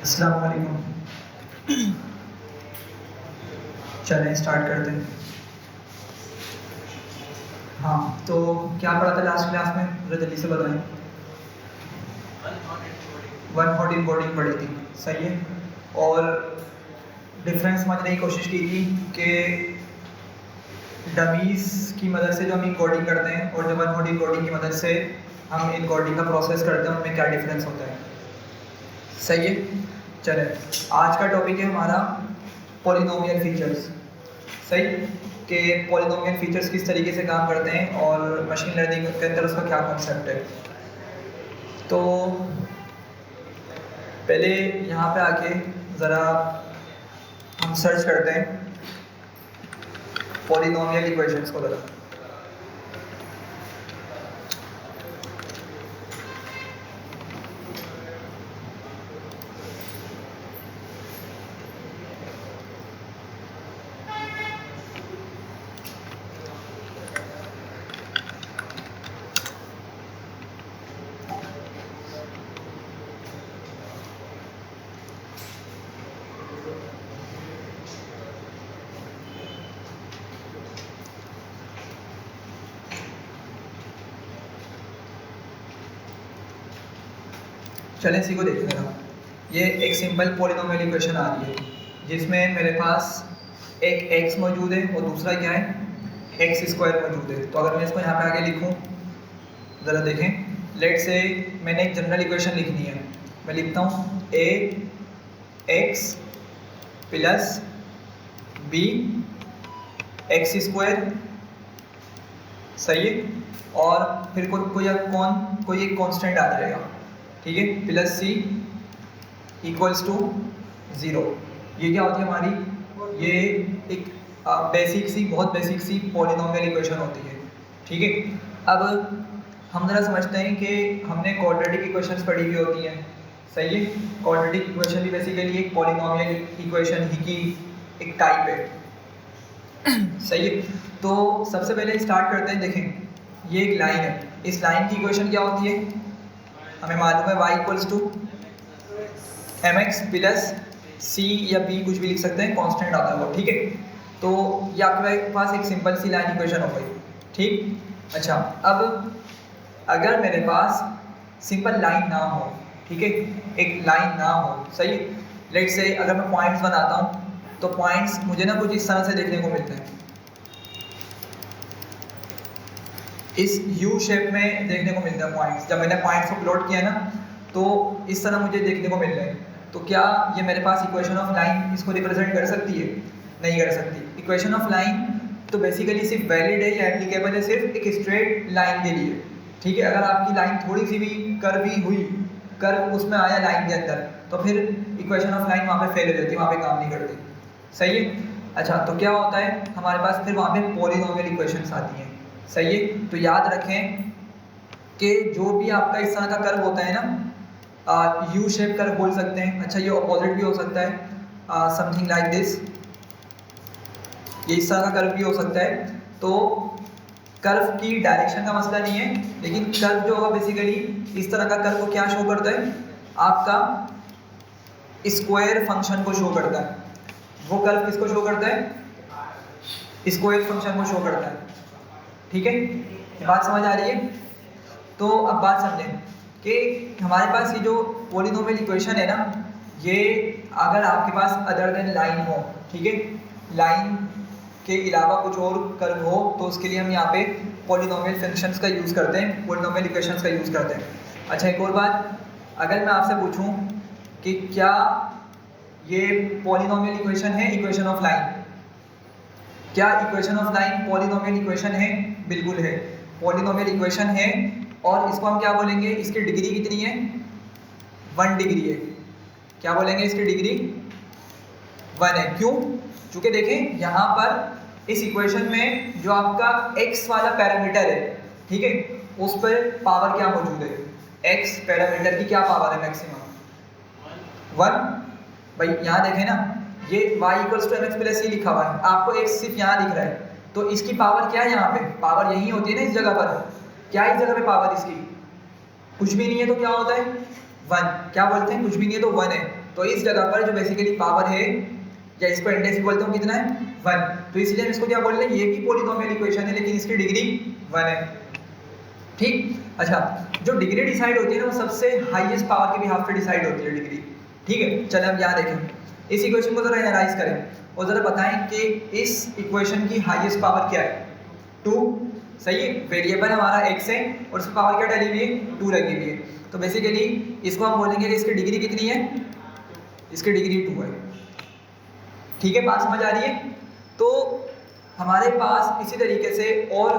अस्सलाम वालेकुम। चलें स्टार्ट करते हैं। हाँ, तो क्या पढ़ा था लास्ट क्लास में? ज़रा जल्दी से बताएं। वन हॉट इनकोडिंग पढ़ी थी, सही है। और डिफरेंस समझने की कोशिश की थी कि डमीज़ की मदद से जो हम इनकोडिंग करते हैं और जो वन हॉट इनकोडिंग की मदद से हम इनकोडिंग का प्रोसेस करते हैं, उनमें क्या डिफरेंस होता है, सही है। चलें, आज का टॉपिक है हमारा पॉलिनोमियल फीचर्स। सही कि पॉलिनोमियल फीचर्स किस तरीके से काम करते हैं और मशीन लर्निंग के अंदर उसका क्या कॉन्सेप्ट है। तो पहले यहाँ पे आके ज़रा हम सर्च करते हैं पॉलिनोमियल इक्वेशंस को ज़रा। चलें इसी को देखते हैं। ये एक सिंपल पॉलिनोमियल इक्वेशन आ रही है जिसमें मेरे पास एक x मौजूद है और दूसरा क्या है, x स्क्वायर मौजूद है। तो अगर मैं इसको यहाँ पे आगे लिखूँ, ज़रा देखें। लेट से मैंने एक जनरल इक्वेशन लिखनी है। मैं लिखता हूँ a x plus b x square, सही है। और फिर कोई एक कांस्टेंट आ जाएगा, ठीक है, प्लस सी इक्वल्स टू 0। ये क्या होती है हमारी, ये एक बहुत बेसिक सी पॉलिनोमियल इक्वेशन होती है, ठीक है। अब हम ज़रा समझते हैं कि हमने क्वाड्रेटिक इक्वेशंस पढ़ी हुई होती हैं, सही है। क्वाड्रेटिक इक्वेशन भी बेसिकली एक पॉलिनोमियल इक्वेशन ही की एक टाइप है, सही है। तो सबसे पहले स्टार्ट करते हैं। देखें, ये एक लाइन है, इस लाइन की इक्वेशन क्या होती है, हमें मालूम है y equals to mx plus c या b, कुछ भी लिख सकते हैं, कांस्टेंट आता है वो, ठीक है। तो ये आपके पास एक सिंपल सी लाइन इक्वेशन हो गई, ठीक। अच्छा, अब अगर मेरे पास सिंपल लाइन ना हो, ठीक है, एक लाइन ना हो, सही। लेट से अगर मैं पॉइंट्स बनाता हूँ तो पॉइंट्स मुझे ना कुछ इस तरह से देखने को मिलते हैं, इस यू शेप में देखने को मिलता है पॉइंट्स। जब मैंने पॉइंट्स को प्लॉट किया ना तो इस तरह मुझे देखने को मिल रहे हैं। तो क्या ये मेरे पास इक्वेशन ऑफ लाइन इसको रिप्रेजेंट कर सकती है? नहीं कर सकती। इक्वेशन ऑफ लाइन तो बेसिकली सिर्फ वैलिड है या एप्लीकेबल है सिर्फ एक स्ट्रेट लाइन के लिए, ठीक है। अगर आपकी लाइन थोड़ी सी भी कर्वी हुई, कर्व उसमें आया लाइन के अंदर, तो फिर इक्वेशन ऑफ लाइन वहाँ पे फेल हो जाती है, वहाँ पे काम नहीं करती, सही है। अच्छा, तो क्या होता है हमारे पास फिर वहाँ पे पॉलिनोमियल इक्वेशंस आती हैं, सही है। तो याद रखें कि जो भी आपका इस तरह का कर्व होता है ना, यू शेप कर्व बोल सकते हैं। अच्छा, ये अपोजिट भी हो सकता है, समथिंग लाइक दिस, ये इस तरह का कर्व भी हो सकता है। तो कर्व की डायरेक्शन का मसला नहीं है, लेकिन कर्व जो होगा बेसिकली इस तरह का कर्व को क्या शो करता है, आपका स्क्वायर फंक्शन को शो करता है। वो कर्व किसको शो करता है, स्क्वायर फंक्शन को शो करता है, ठीक है। बात समझ आ रही है? तो अब बात समझें कि हमारे पास ये जो पॉलिनोमियल इक्वेशन है ना, ये अगर आपके पास अदर देन लाइन हो, ठीक है, लाइन के अलावा कुछ और कर्व हो, तो उसके लिए हम यहाँ पे पॉलिनोमियल फंक्शंस का यूज़ करते हैं, पॉलिनोमियल इक्वेशंस का यूज़ करते हैं। अच्छा, एक और बात, अगर मैं आपसे पूछूं कि क्या ये पॉलिनोमियल इक्वेशन है इक्वेशन ऑफ लाइन, क्या equation of line polynomial equation है? बिल्कुल है, पॉलिनोमियल इक्वेशन है। और इसको हम क्या बोलेंगे, इसकी डिग्री कितनी है, 1 डिग्री है। क्या बोलेंगे, इसकी डिग्री 1 है। क्यों? क्योंकि देखें यहाँ पर इस इक्वेशन में जो आपका x वाला पैरामीटर है, ठीक है, उस पर पावर क्या मौजूद है, x पैरामीटर की क्या पावर है, मैक्सिमम 1। भाई यहाँ देखें ना, ये y equals to mx plus C लिखा हुआ है, आपको x सिर्फ यहाँ दिख रहा है, तो इसकी पावर क्या है, यहाँ पे पावर यही होती है ना, इस जगह पर। क्या इस जगह पे पावर इसकी कुछ भी नहीं है, तो क्या होता है 1। क्या बोलते हैं, कुछ भी नहीं है तो 1 है। तो इस जगह पर जो बेसिकली पावर है या इसको इंडेक्स भी बोलते हो कितना है 1, तो इसलिए हम इसको क्या बोल रहे हैं, ये भी पॉलिनोमियल इक्वेशन है लेकिन इसकी डिग्री 1 है। ठीक, अच्छा जो डिग्री डिसाइड होती है ना वो सबसे हाईएस्ट पावर के बिहाफ पे डिसाइड होती है डिग्री। ठीक है, चलिए अब यहाँ देखें इस इक्वेशन को जरा एनालाइज करें और जरा बताएं कि इस इक्वेशन की हाईएस्ट पावर क्या है 2, सही है, वेरिएबल हमारा x है और उसकी पावर क्या डाली हुई है 2 लगी हुई है, तो बेसिकली इसको हम बोलेंगे कि इसकी डिग्री कितनी है, इसकी डिग्री 2 है। ठीक है, बात समझ आ रही है। तो हमारे पास इसी तरीके से और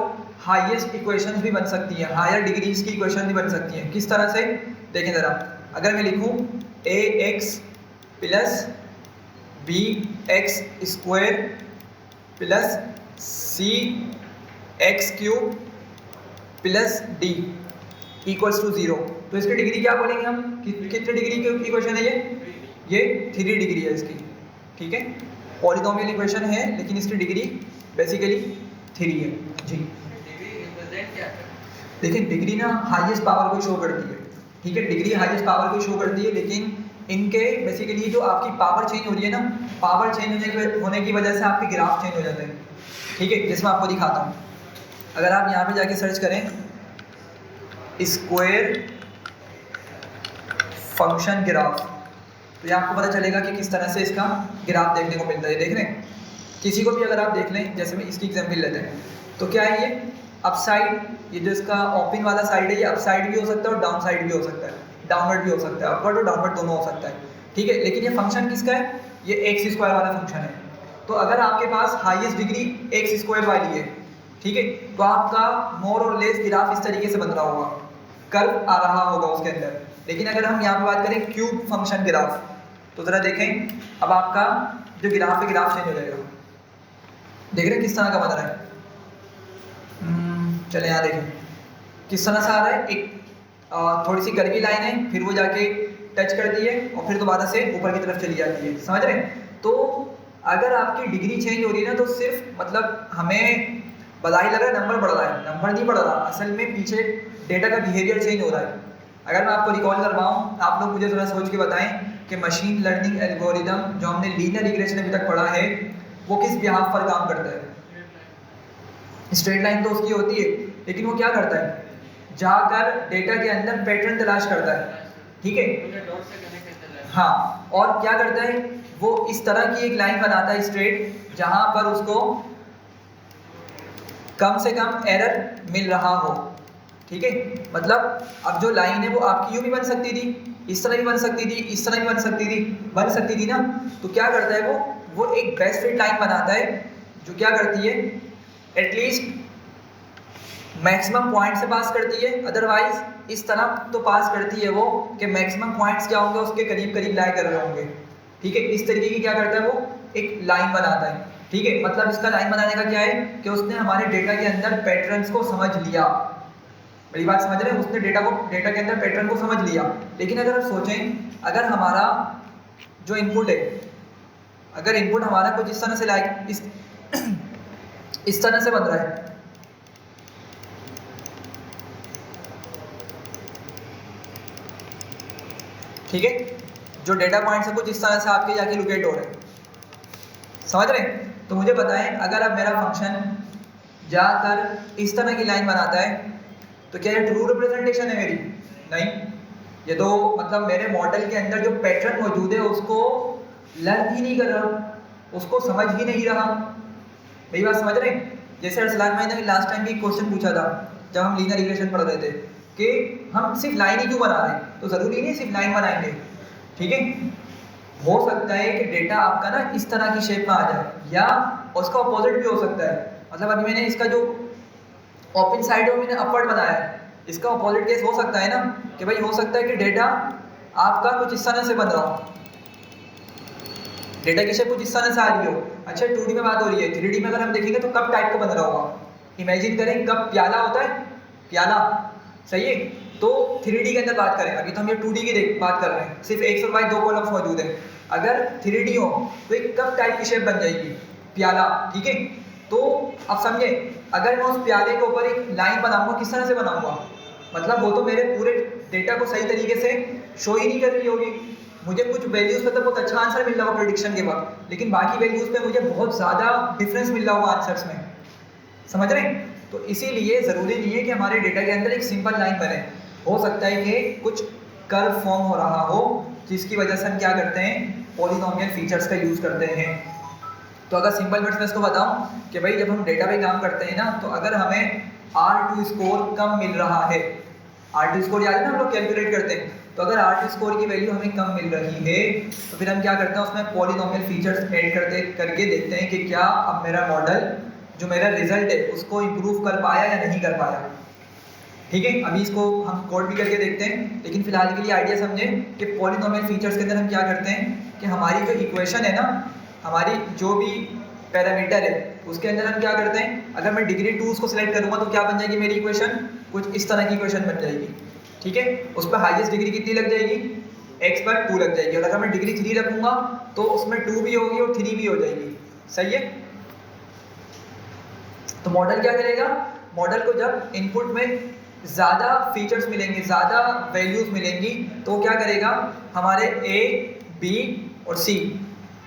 हाईएस्ट इक्वेशंस भी बन सकती हैं, हायर डिग्रीज की इक्वेशन भी बन सकती हैं। किस तरह से देखें ज़रा, अगर मैं लिखूं ax plus bx square plus cx cube plus d equals to 0, तो इसकी डिग्री क्या बोलेंगे हम, कितने डिग्री की इक्वेशन है ये 3 डिग्री है इसकी। ठीक है, पॉलिनोमियल इक्वेशन है लेकिन इसकी डिग्री बेसिकली 3 है जी। देखिए डिग्री ना हाईएस्ट पावर को शो करती है। ठीक है, डिग्री हाईएस्ट पावर को शो करती है लेकिन इनके बेसिकली जो आपकी पावर चेंज हो रही है ना, पावर चेंज होने की वजह से आपके ग्राफ चेंज हो जाते हैं। ठीक है, जिसमें आपको दिखाता हूँ, अगर आप यहाँ पे जाके सर्च करें स्क्वायर फंक्शन ग्राफ, तो ये आपको पता चलेगा कि किस तरह से इसका ग्राफ देखने को मिलता है। देख रहे हैं, किसी को भी अगर आप देख लें, जैसे में इसकी एग्जाम्पल लेते हैं, तो क्या है ये अपसाइड, ये जो इसका ओपन वाला साइड है ये अपसाइड भी हो सकता है और डाउन साइड भी हो सकता है, डाउनवर्ड भी हो सकता है, अपवर्ड और डाउनवर्ड दोनों हो सकता है। ठीक है, लेकिन ये फंक्शन किसका है, ये एक्स स्क्वायर वाला फंक्शन है। तो अगर आपके पास हाईएस्ट डिग्री एक्स स्क्वायर वाली है, ठीक है, तो आपका मोर और लेस ग्राफ इस तरीके से बन रहा होगा, कर्व आ रहा होगा उसके अंदर। लेकिन अगर हम यहाँ पे बात करें क्यूब फंक्शन ग्राफ, तो जरा देखें अब आपका जो ग्राफ है ग्राफ चेंज हो जाएगा। देख रहे हैं किस तरह का बन रहा है, चले यहाँ देखें किस तरह से आ रहा है, एक थोड़ी सी कर्वी लाइन है, फिर वो जाके टच करती है और फिर दोबारा से ऊपर की तरफ चली जाती है, समझ रहे हैं। तो अगर आपकी डिग्री चेंज हो रही है ना, तो सिर्फ मतलब हमें बधाई लग रहा है नंबर बढ़ रहा है, नंबर नहीं बढ़ रहा, असल में पीछे डेटा का बिहेवियर चेंज हो रहा है। अगर मैं आपको रिकॉल करवाऊँ, आप लोग मुझे थोड़ा सोच के बताएं कि मशीन लर्निंग एल्गोरिदम जो हमने लीनियर रिग्रेशन अभी तक पढ़ा है वो किस बिहाफ पर काम करता है। स्ट्रेट लाइन तो उसकी होती है, लेकिन वो क्या करता है, जाकर डेटा के अंदर पैटर्न तलाश करता है। ठीक है, हाँ, और क्या करता है, वो इस तरह की एक लाइन बनाता है स्ट्रेट, जहां पर उसको कम से कम एरर मिल रहा हो। ठीक है, मतलब अब जो लाइन है वो आपकी यूं भी बन सकती थी, इस तरह भी बन सकती थी, इस तरह भी बन सकती थी ना। तो क्या करता है वो एक बेस्ट फिट लाइन बनाता है जो क्या करती है, एटलीस्ट मैक्सिमम पॉइंट से पास करती है, अदरवाइज इस तरह तो पास करती है वो कि मैक्सिमम पॉइंट्स क्या होंगे उसके करीब करीब लाई कर रहे होंगे। ठीक है, इस तरीके की क्या करता है वो एक लाइन बनाता है। ठीक है, मतलब इसका लाइन बनाने का क्या है कि उसने हमारे डेटा के अंदर पैटर्न्स को समझ लिया। बड़ी बात समझ रहे हैं, उसने डेटा के अंदर पैटर्न को समझ लिया। लेकिन अगर आप सोचें, अगर हमारा जो इनपुट है, अगर इनपुट हमारा कुछ इस तरह से लाइक इस तरह से बन रहा है, ठीक है, जो डेटा पॉइंट्स है कुछ इस तरह से आपके जाके लोकेट हो रहे हैं, समझ रहे हैं। तो मुझे बताएं, अगर अब मेरा फंक्शन जाकर इस तरह की लाइन बनाता है तो क्या ये ट्रू रिप्रेजेंटेशन है मेरी? नहीं, ये तो मतलब मेरे मॉडल के अंदर जो पैटर्न मौजूद है उसको लर्न ही नहीं कर रहा, उसको समझ ही नहीं रहा। मेरी बात समझ रहे हैं? जैसे अरसलान भाई ने लास्ट टाइम भी क्वेश्चन पूछा था जब हम लीनियर रिग्रेशन पढ़ रहे थे कि हम सिर्फ लाइन ही क्यों बना रहे हैं, तो ज़रूरी नहीं सिर्फ लाइन बनाएंगे। ठीक है, हो सकता है कि डेटा आपका ना इस तरह की शेप में आ जाए, या उसका अपोजिट भी हो सकता है। मतलब अभी मैंने इसका जो ओपन साइड है मैंने अपवर्ड बनाया है, इसका अपोजिट केस हो सकता है ना कि भाई हो सकता है कि डेटा आपका कुछ इस तरह से बन रहा हो, डेटा की शेप कुछ इस तरह से आ रही हो। अच्छा 2D में बात हो रही है, 3D में अगर हम देखेंगे तो कप टाइप का बन रहा होगा। इमेजिन करें कप प्याला होता है, प्याला, सही है। तो 3D के अंदर बात करें, अभी तो हम ये 2D की बात कर रहे हैं, सिर्फ एक्स और वाई दो कॉलम्स मौजूद है। अगर 3D हो तो एक कप टाइप की शेप बन जाएगी, प्याला। ठीक है, तो अब समझे, अगर मैं उस प्याले के ऊपर एक लाइन बनाऊंगा, किस तरह से बनाऊंगा, मतलब वो तो मेरे पूरे डेटा को सही तरीके से शो ही नहीं कर रही होगी। मुझे कुछ वैल्यूज़ पे तो बहुत अच्छा आंसर मिल रहा होगा प्रेडिक्शन के वक्त, लेकिन बाकी वैल्यूज़ पे मुझे बहुत ज़्यादा डिफरेंस मिल रहा होगा आंसर्स में, समझ रहे हैं? तो इसीलिए ज़रूरी नहीं है कि हमारे डेटा के अंदर एक सिंपल लाइन बने, हो सकता है कि कुछ कर्व फॉर्म हो रहा हो जिसकी वजह से हम क्या करते हैं, पॉलिनोमियल फीचर्स का यूज़ करते हैं। तो अगर सिंपल वर्ड्स में इसको बताऊं कि भाई जब हम डेटा पे काम करते हैं ना, तो अगर हमें R2 स्कोर कम मिल रहा है, R2 स्कोर याद है ना हम लोग कैलकुलेट करते हैं, तो अगर R2 स्कोर की वैल्यू हमें कम मिल रही है तो फिर हम क्या करते हैं, उसमें पॉलिनोमियल फीचर्स ऐड करके देखते हैं कि क्या अब मेरा मॉडल जो मेरा रिजल्ट है उसको इम्प्रूव कर पाया या नहीं कर पाया। ठीक है, अभी इसको हम कोड भी करके देखते हैं, लेकिन फिलहाल के लिए आइडिया समझें कि पॉलिनोमियल फीचर्स के अंदर हम क्या करते हैं कि हमारी जो इक्वेशन है ना, हमारी जो भी पैरामीटर है उसके अंदर हम क्या करते हैं, अगर मैं डिग्री 2 उसको सिलेक्ट करूंगा तो क्या बन जाएगी मेरी इक्वेशन, कुछ इस तरह की इक्वेशन बन जाएगी। ठीक है, उस पर हाईएस्ट डिग्री कितनी लग जाएगी, x पर 2 लग जाएगी, और अगर मैं डिग्री 3 रखूंगा तो उसमें 2 भी होगी और 3 भी हो जाएगी। सही है, तो मॉडल क्या करेगा, मॉडल को जब इनपुट में ज़्यादा फीचर्स मिलेंगे, ज़्यादा वैल्यूज़ मिलेंगी, तो क्या करेगा, हमारे A, B और C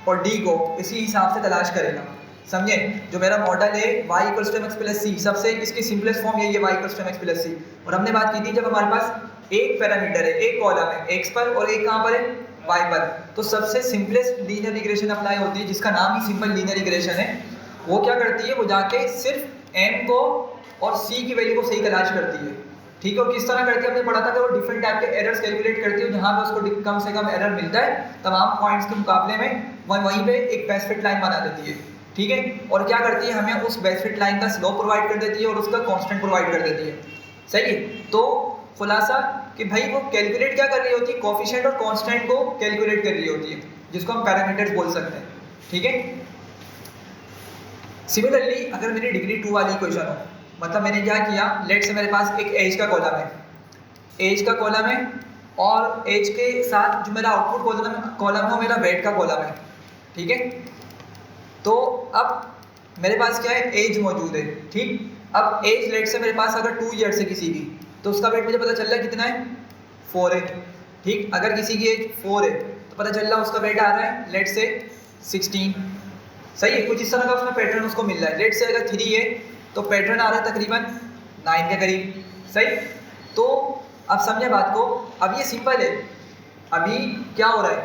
और D को इसी हिसाब से तलाश करेगा। समझे, जो मेरा मॉडल है y = mx + c, सबसे इसकी सिंपलेस्ट फॉर्म यही है y = mx + c। और हमने बात की थी जब हमारे पास एक पैरामीटर है, एक कॉलम है x पर और एक कहाँ पर है, y पर, तो सबसे सिंपलेस्ट लीनियर रिग्रेशन अप्लाई होती है, जिसका नाम ही सिंपल लीनियर रिग्रेशन है। वो क्या करती है, वो जाके सिर्फ m को और c की वैल्यू को सही तलाश करती है। ठीक है, और किस तरह करती है हमने पढ़ा था कि वो डिफरेंट टाइप के एरर्स कैलकुलेट करती है, जहाँ पे उसको कम से कम एरर मिलता है तमाम पॉइंट्स के मुकाबले में, वहीं पे एक बेस्ट फिट लाइन बना देती है। ठीक है, और क्या करती है, हमें उस बेस्ट फिट लाइन का स्लोप प्रोवाइड कर देती है और उसका कांस्टेंट प्रोवाइड कर देती है। सही है, तो खुलासा कि भाई वो कैलकुलेट क्या कर रही होती है, कोफिशिएंट और कांस्टेंट को कैलकुलेट कर रही होती है, जिसको हम पैरामीटर्स बोल सकते हैं। ठीक है, सिमिलरली अगर मेरी डिग्री 2 वाली इक्वेशन हो, मतलब मैंने क्या किया, लेट से मेरे पास एक एज का कॉलम है, एज का कॉलम है, और एज के साथ जो मेरा आउटपुट कॉलम है वो मेरा वेट का कॉलम है। ठीक है, तो अब मेरे पास क्या है, एज मौजूद है। ठीक, अब एज लेट से मेरे पास अगर 2 ईयर्स है किसी की, तो उसका वेट मुझे पता चल रहा है कितना है, 4 है। ठीक, अगर किसी की एज 4 है तो पता चल रहा है उसका वेट आ रहा है लेट से 16। सही है, कुछ इस तरह का उसमें पैटर्न उसको मिल रहा है। लेट से अगर 3 है तो पैटर्न आ रहा है तकरीबन 9 के करीब। सही, तो अब समझे बात को, अब ये सिंपल है, अभी क्या हो रहा है,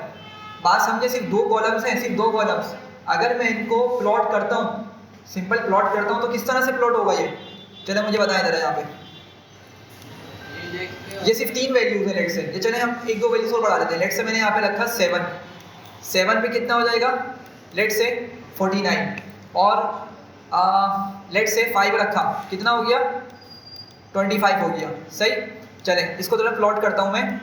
बात समझे, सिर्फ 2 कॉलम्स हैं, सिर्फ 2 कॉलम्स, अगर मैं इनको प्लॉट करता हूँ, सिंपल प्लॉट करता हूँ, तो किस तरह से प्लॉट होगा ये, चले मुझे बताएं जरा। यहाँ पे ये सिर्फ 3 वैल्यूज है लेट से, ये चले हम 1-2 वैल्यूज और बढ़ा लेते हैं। लेट से मैंने यहाँ पे रखा 7 पे कितना हो जाएगा, लेट से 49, और लेट से 5 रखा, कितना हो गया, 25 हो गया। सही, चले इसको थोड़ा प्लॉट करता हूँ मैं।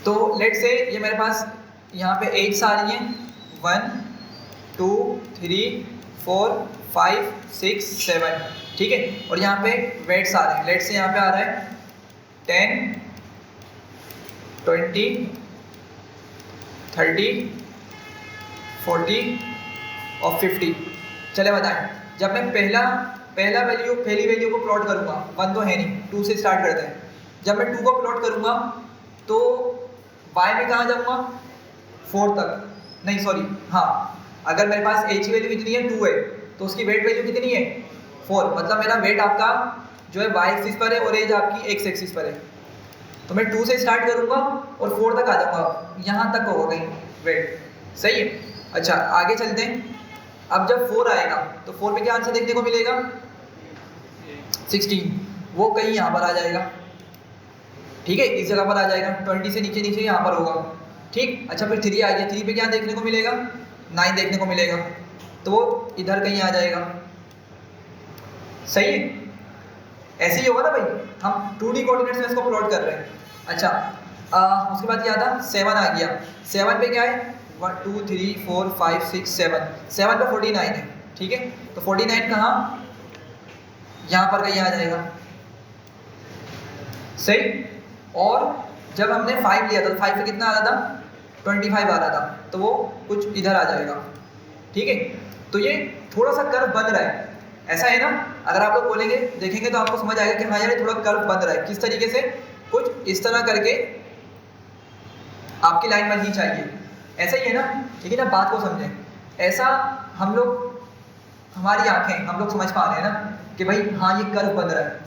तो लेट से ये मेरे पास यहाँ पे एज आ रही हैं, 1 2 3 4 5 6 7। ठीक है, और यहाँ पे वेट्स आ रहे हैं, लेट से यहाँ पे आ रहा है 10 20 30 40 और 50। चले बताएं, जब मैं पहली वैल्यू को प्लॉट करूँगा, 1 तो है नहीं, 2 से स्टार्ट करते हैं। जब मैं 2 को प्लॉट करूँगा तो y में कहाँ जाऊँगा, 4 तक, नहीं सॉरी, हाँ, अगर मेरे पास h की वैल्यू कितनी है, 2 है, तो उसकी वेट वैल्यू कितनी है, 4, मतलब मेरा वेट आपका जो है y एक्सिस पर है और एज आपकी x एक्सिस पर है। तो मैं 2 से स्टार्ट करूँगा और 4 तक आ जाऊँगा, यहाँ तक होगा कहीं वेट। सही है, अच्छा आगे चलते हैं। अब जब 4 आएगा तो 4 पे क्या आंसर देखने को मिलेगा, 16, वो कहीं यहाँ पर आ जाएगा। ठीक है, इस जगह पर आ जाएगा, 20 से नीचे नीचे यहाँ पर होगा। ठीक, अच्छा फिर 3 आ गया, 3 पे क्या देखने को मिलेगा, 9 देखने को मिलेगा, तो वो इधर कहीं आ जाएगा। सही है, ऐसे ही होगा ना भाई, हम 2D कोऑर्डिनेट्स में इसको प्लॉट कर रहे हैं। अच्छा उसके बाद क्या था, 7 आ गया, 7 पे क्या है, 1 2 3 4 5 6 7 पे 49 है। ठीक है, तो 49 कहाँ, यहाँ पर कहीं आ जाएगा। सही, और जब हमने 5 लिया था तो 5 पे कितना आ रहा था, 25 आ रहा था, तो वो कुछ इधर आ जाएगा। ठीक है, तो ये थोड़ा सा कर्व बन रहा है, ऐसा है ना। अगर आप लोग बोलेंगे देखेंगे तो आपको समझ आएगा कि हाँ यार थोड़ा कर्व बन रहा है, किस तरीके से, कुछ इस तरह करके आपकी लाइन बननी चाहिए, ऐसा ही है ना। लेकिन अब बात को समझें, ऐसा हम लोग, हमारी आंखें, हम लोग समझ पा रहे हैं ना कि भाई हाँ ये कर्व बन रहा है।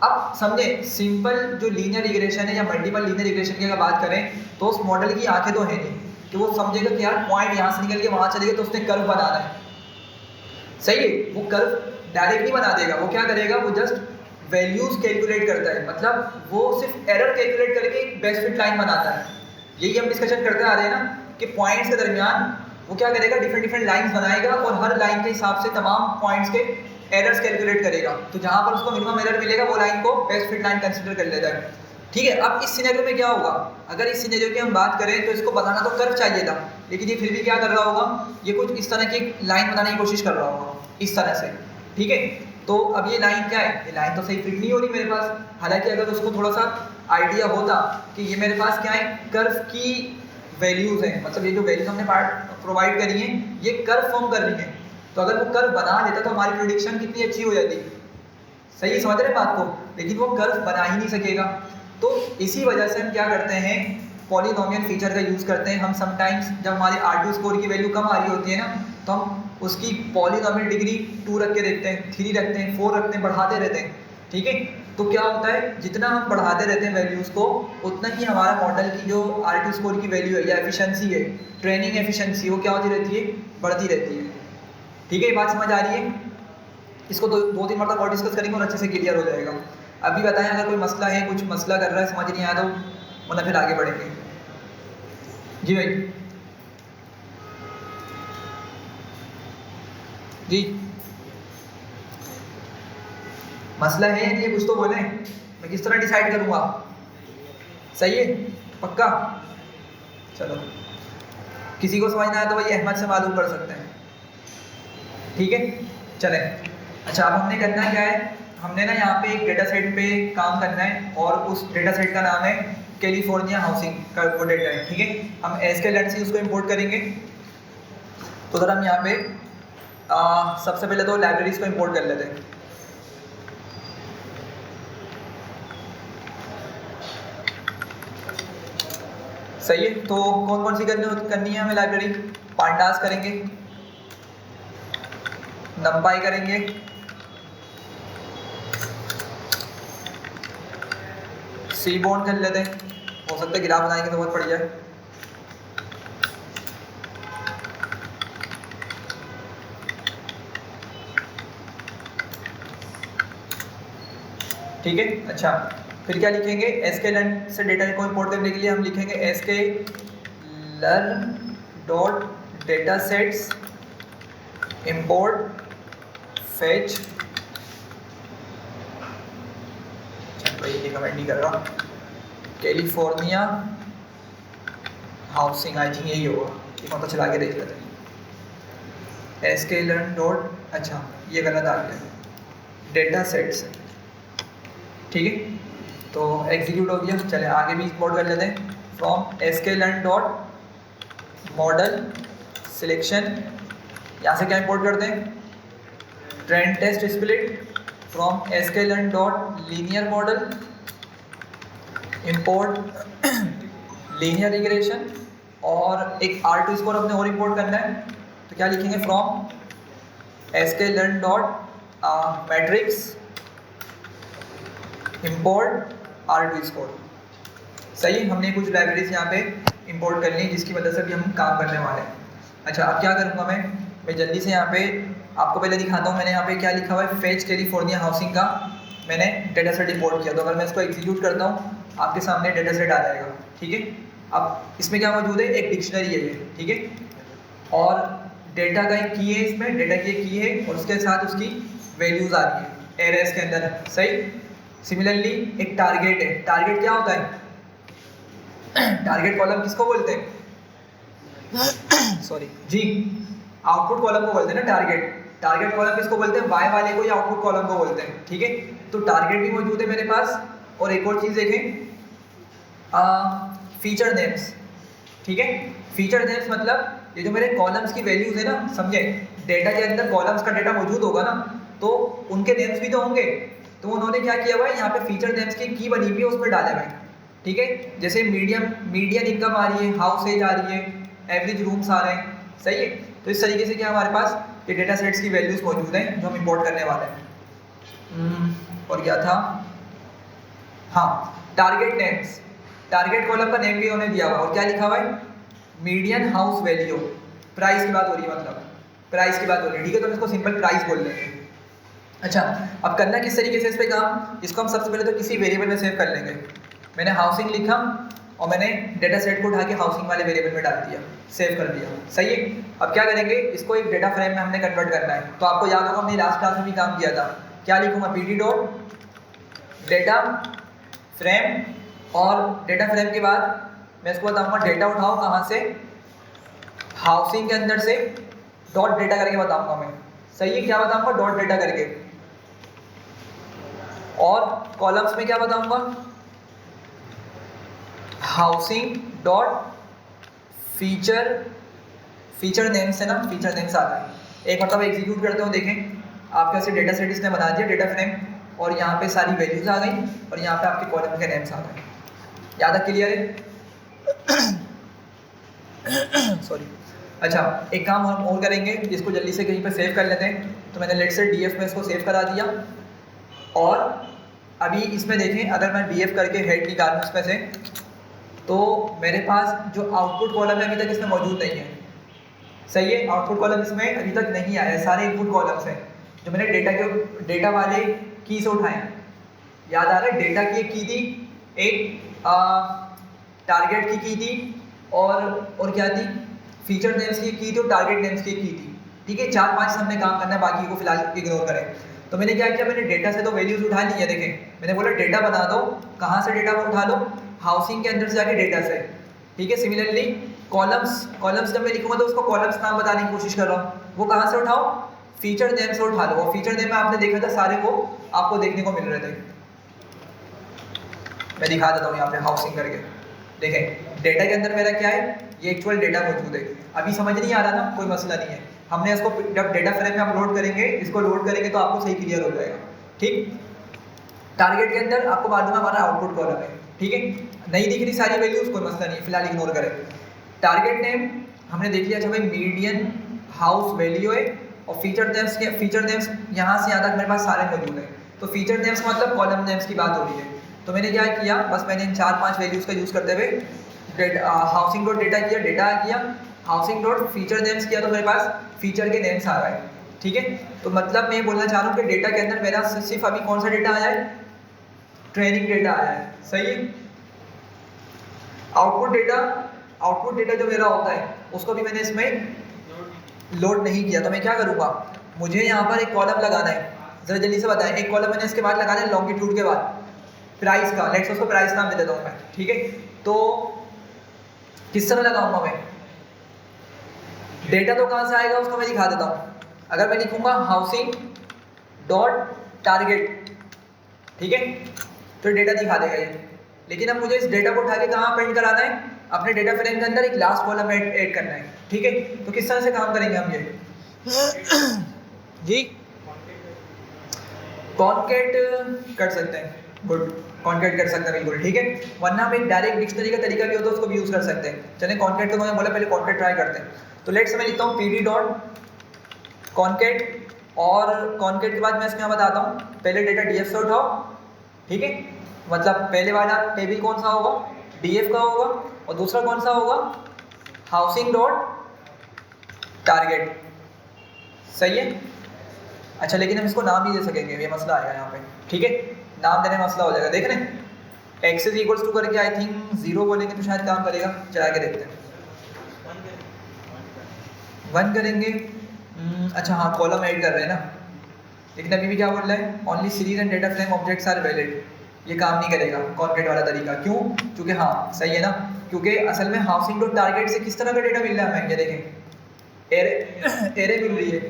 अब समझे सिंपल जो लीनियर रिग्रेशन है या मल्टीपल लीनियर रिग्रेशन की अगर बात करें तो उस मॉडल की आंखें तो है नहीं कि वो समझेगा कि यार पॉइंट यहाँ से निकल के वहाँ चले गए तो उसने कर्व बनाना है, सही है। वो कर्व डायरेक्ट नहीं बना देगा, वो क्या करेगा, वो जस्ट वैल्यूज कैलकुलेट करता है, मतलब वो सिर्फ एरर कैलकुलेट करके एक बेस्ट फिट लाइन बनाता है। यही हम डिस्कशन करते आ रहे हैं ना कि पॉइंट्स के दरमियान वो क्या करेगा, डिफरेंट डिफरेंट लाइंस बनाएगा और हर लाइन के हिसाब से तमाम पॉइंट्स के एरर्स कैलकुलेट करेगा, तो जहां पर उसको मिनिमम एरर मिलेगा वो लाइन को बेस्ट फिट लाइन कंसीडर कर लेता है, ठीक है। अब इस सिनेरियो में क्या होगा, अगर इस सिनेरियो की हम बात करें तो इसको बताना तो कर्व चाहिए था, लेकिन ये फिर भी क्या कर रहा होगा, ये कुछ इस तरह की लाइन बनाने की कोशिश कर रहा होगा, इस तरह से, ठीक है। तो अब ये लाइन क्या है, ये लाइन तो सही फिट नहीं हो रही मेरे पास, हालांकि अगर उसको थोड़ा सा आइडिया होता कि ये मेरे पास क्या है, कर्व की वैल्यूज हैं, मतलब ये जो वैल्यूज हमने प्रोवाइड करी हैं ये कर्व फॉर्म कर रही हैं, तो अगर वो कर्व बना लेता तो हमारी प्रेडिक्शन कितनी अच्छी हो जाती, सही समझ रहे बात को, लेकिन वो कर्व बना ही नहीं सकेगा। तो इसी वजह से हम क्या करते हैं, पॉलिनोमियल फीचर का यूज़ करते हैं। हम समटाइम्स जब हमारे R2 स्कोर की वैल्यू कम आ रही होती है ना, तो हम उसकी पॉलिनोमियल डिग्री 2 रख के देखते हैं, 3 रखते हैं, 4 रखते हैं, बढ़ाते रहते हैं, ठीक है। तो क्या होता है, जितना हम बढ़ाते रहते हैं वैल्यूज़ को, उतना ही हमारा मॉडल की जो R2 स्कोर की वैल्यू है या एफिशिएंसी है, ट्रेनिंग एफिशिएंसी, वो क्या होती रहती है, बढ़ती रहती है, ठीक है। ये बात समझ आ रही है, इसको दो तीन मतलब और डिस्कस करेंगे और अच्छे से क्लियर हो जाएगा। अभी बताएं अगर कोई मसला है, कुछ मसला कर रहा है, समझ नहीं आया तो, वरना फिर आगे बढ़ेंगे। जी भाई, जी मसला है या नहीं, कुछ तो बोलें, मैं किस तरह डिसाइड करूँगा, सही है, पक्का, चलो किसी को समझना है तो भाई अहमद से मालूम कर सकते हैं, ठीक है। चलें, अच्छा अब हमने करना क्या है, हमने ना यहाँ पे एक डेटा सेट पे काम करना है और उस डेटा सेट का नाम है कैलिफोर्निया हाउसिंग का वो डेटा है, ठीक है। हम एसक्यूएल से उसको इंपोर्ट करेंगे, तो सर हम यहाँ पे सबसे पहले तो लाइब्रेरीज को इंपोर्ट कर लेते हैं। सही है, तो कौन कौन सी करनी है हमें लाइब्रेरी, पांडास करेंगे, नंपाई करेंगे, सीबोर्न कर लेते हैं, हो सकता है ग्राफ बनाएंगे तो बहुत पड़ जाए, ठीक है। अच्छा फिर क्या लिखेंगे, एसक्यूएल से डेटा को इंपोर्ट करने के लिए हम लिखेंगे SQL dot data sets import fetch, ये कमेंट नहीं कर रहा, कैलिफोर्निया हाउसिंग, आई थिंक यही होगा, ये मतलब चला के देख लेते हैं, एसक्यूएल डॉट, अच्छा ये गलत आ गया, डेटा सेट्स, ठीक है। तो एग्जीक्यूट हो गया, चले आगे भी इंपोर्ट कर लेते हैं, from sklearn dot model selection, यहाँ से क्या इंपोर्ट करते हैं, train test split, from sklearn dot linear model import linear regression, और एक R2 स्कोर अपने और इंपोर्ट करना है, तो क्या लिखेंगे, from sklearn dot matrix import R2 score. सही, हमने कुछ लाइब्रेरीज यहाँ पे इंपोर्ट कर ली जिसकी वजह से भी हम काम करने वाले हैं। अच्छा अब क्या करूँगा मैं जल्दी से यहाँ पे आपको पहले दिखाता हूँ, मैंने यहाँ पे क्या लिखा हुआ है, फेच कैलिफोर्निया हाउसिंग का मैंने डेटा सेट इंपोर्ट किया, तो अगर मैं इसको एग्जीक्यूट करता हूँ आपके सामने डेटा सेट आ जाएगा, ठीक है। अब इसमें क्या मौजूद है, एक डिक्शनरी है ये, ठीक है, और डेटा का एक की है, इसमें डेटा की एक की है और उसके साथ उसकी वैल्यूज आ रही है एरेस के अंदर, सही। सिमिलरली एक टारगेट है, टारगेट क्या होता है, टारगेट कॉलम किसको बोलते हैं, सॉरी जी, आउटपुट कॉलम को बोलते हैं ना टारगेट, टारगेट कॉलम किसको बोलते हैं, वाई वाले को या आउटपुट कॉलम को बोलते हैं, ठीक है। तो टारगेट भी मौजूद है मेरे पास, और एक और चीज़ देखें, फीचर नेम्स, ठीक है। फीचर नेम्स मतलब ये जो मेरे कॉलम्स की वैल्यूज है ना, समझे, डेटा के अंदर कॉलम्स का डेटा मौजूद होगा ना, तो उनके नेम्स भी तो होंगे। तो उन्होंने क्या किया हुआ है, यहाँ पे फीचर नेम्स की की बनी हुई है, उस पर डाले हुए हैं। ठीक है, जैसे मीडियन इनकम आ रही है, हाउस एज आ रही है, एवरेज रूम्स आ रहे हैं, सही है। तो इस तरीके से क्या हमारे पास ये डेटा सेट्स की वैल्यूज मौजूद हैं जो हम इंपोर्ट करने वाले हैं। और क्या था, हाँ, टारगेट नेम्स, टारगेट कॉलम का नेम भी उन्होंने दिया हुआ और क्या लिखा हुआ है, मीडियन हाउस वैल्यू, प्राइस की बात हो रही है, मतलब प्राइस की बात हो रही है। ठीक है, तो हम इसको सिंपल प्राइस बोल लेंगे। अच्छा, अब करना किस तरीके से इस पे काम, इसको हम सबसे पहले तो किसी वेरिएबल में सेव कर लेंगे। मैंने हाउसिंग लिखा और मैंने डेटा सेट को उठा के हाउसिंग वाले वेरिएबल में डाल दिया, सेव कर दिया, सही है। अब क्या करेंगे, इसको एक डेटा फ्रेम में हमने कन्वर्ट करना है। तो आपको याद होगा हमने लास्ट क्लास में भी काम किया था, क्या लिखूंगा, पीडी डॉट डेटा फ्रेम, और डेटा फ्रेम के बाद मैं इसको बताऊंगा डेटा उठाओ कहाँ से, हाउसिंग के अंदर से, डॉट डेटा करके बताऊंगा मैं, सही है। क्या बताऊंगा, डॉट डेटा करके, और कॉलम्स में क्या बताऊंगा, हाउसिंग डॉट फीचर नेम्स है ना, फीचर नेम्स आ रहा है। एक मतलब एग्जीक्यूट करते हो, देखें आपके ऐसे डेटा सेट इसने बना दिया, डेटा फ्रेम, और यहाँ पे सारी वैल्यूज आ गई और यहाँ पे आपके कॉलम के नेम्स आ गए। याद है, क्लियर है? सॉरी। अच्छा, एक काम हम और करेंगे, इसको जल्दी से कहीं पे सेव कर लेते हैं। तो मैंने लेट से डीएफ में इसको सेव करा दिया, और अभी इसमें देखें अगर मैं डीएफ करके हेड निकालूँ इसमें से, तो मेरे पास जो आउटपुट कॉलम है अभी तक इसमें मौजूद नहीं है, सही है। आउटपुट कॉलम इसमें अभी तक नहीं आया है, सारे इनपुट कॉलम्स हैं जो मैंने डेटा वाले की से उठाए। याद आ रहा है, डेटा की एक की थी, एक टारगेट की थी, और क्या थी, फीचर नेम्स की थी, और टारगेट नेम्स की थी। ठीक है, 4-5 से हमने काम करना है, बाकी को फिलहाल इग्नोर करें। तो मैंने क्या किया, मैंने डेटा से तो वैल्यूज उठा ली है, देखें मैंने बोला डेटा बना दो, कहाँ से डेटा को उठा लो, हाउसिंग के अंदर से जाके डेटा से। ठीक है, सिमिलरली कॉलम्स जब मैं लिखूंगा तो उसको कॉलम्स नाम बताने की कोशिश कर रहा हूँ, वो कहाँ से उठाओ, फीचर नेम से उठा लो। और फीचर नेम में आपने देखा था सारे वो आपको देखने को मिल रहे थे, मैं दिखा देता हूँ यहाँ पे हाउसिंग करके। देखें डेटा के अंदर मेरा क्या है, ये एक्चुअल डेटा मौजूद है। अभी समझ नहीं आ रहा ना, कोई मसला नहीं है, हमने इसको जब डेटा फ्रेम में अपलोड करेंगे, इसको लोड करेंगे तो आपको सही क्लियर हो जाएगा। ठीक, टारगेट के अंदर आपको मालूम है हमारा आउटपुट कॉलम है, ठीक है, नहीं दिख रही सारी वैल्यूज, कोई मसला नहीं है, फिलहाल इग्नोर करें। टारगेट नेम हमने देख लिया, अच्छा भाई मीडियन हाउस वैल्यू है, और फीचर नेम्स यहाँ से यहाँ तक मेरे पास सारे मौजूद हैं। तो फीचर नेम्स मतलब कॉलम नेम्स की बात हो रही है। तो मैंने क्या किया, बस मैंने इन 4-5 वैल्यूज़ का यूज़ करते हुए हाउसिंग डॉट डेटा किया, डेटा किया, हाउसिंग डॉट फीचर नेम्स किया, तो मेरे पास फीचर के नेम्स आ गए। ठीक है, तो मतलब मैं बोलना चाह रहा हूँ कि डेटा के अंदर मेरा सिर्फ अभी कौन सा डेटा आया है, ट्रेनिंग डेटा आया है, सही है। आउटपुट डेटा जो मेरा होता है उसको भी मैंने इसमें लोड नहीं किया। तो मैं क्या करूँगा, मुझे यहाँ पर एक कॉलम लगाना है, जरा जल्दी से बताएं। एक कॉलम मैंने इसके बाद लगाना है लॉन्गिट्यूड के बाद प्राइस का, लेट्स उसको प्राइस नाम दे देता हूँ मैं। ठीक है, तो किस तरह लगाऊंगा मैं, डेटा तो कहाँ से आएगा उसको मैं दिखा देता हूँ। अगर मैं लिखूंगा हाउसिंग डॉट टारगेट, ठीक है, तो डेटा दिखा देगा ये। लेकिन अब मुझे इस डेटा को उठा के कहाँ प्रिंट कराना है, अपने डेटा फ्रेम के अंदर एक लास्ट कॉलम ऐड करना है। ठीक है, तो किस तरह से काम करेंगे हम ये जी, कॉन्केट कर सकते हैं, गुड, कॉन्केट कर सकते हैं बिल्कुल, ठीक है। वरना हम एक डायरेक्ट डिक्शनरी का तरीका भी होता है, उसको भी यूज़ कर सकते हैं। चलें कॉन्केट को मैंने बोला, पहले कॉन्केट ट्राई करते हैं। तो लेट्स मैं लिखता हूँ पी डी डॉट कॉन्केट, और कॉन्केट के बाद मैं इसमें बताता हूँ, पहले डेटा डी एफ से उठाओ, ठीक है, मतलब पहले वाला टेबल कौन सा होगा, डी एफ का होगा, और दूसरा कौन सा होगा, हाउसिंग डॉट टारगेट, सही है। अच्छा, लेकिन हम इसको नाम नहीं दे सकेंगे, ये मसला आएगा यहाँ पे, ठीक है, नाम देने में मसला हो जाएगा। देख रहे हैं एक्स इज इक्वल्स टू करके आई थिंक 0 बोलेंगे तो शायद काम करेगा, चला के देखते हैं। 1 करेंगे, अच्छा हाँ, कॉलम ऐड कर रहे हैं ना, लेकिन अभी भी क्या बोल रहा है, only series and data frame objects are valid, ये काम नहीं करेगा कॉन्केट वाला तरीका। क्यों, क्योंकि हाँ सही है ना, क्योंकि असल में हाउसिंग डॉट टारगेट से किस तरह का डेटा मिल रहा है हमें, ये देखें एरे मिल रही है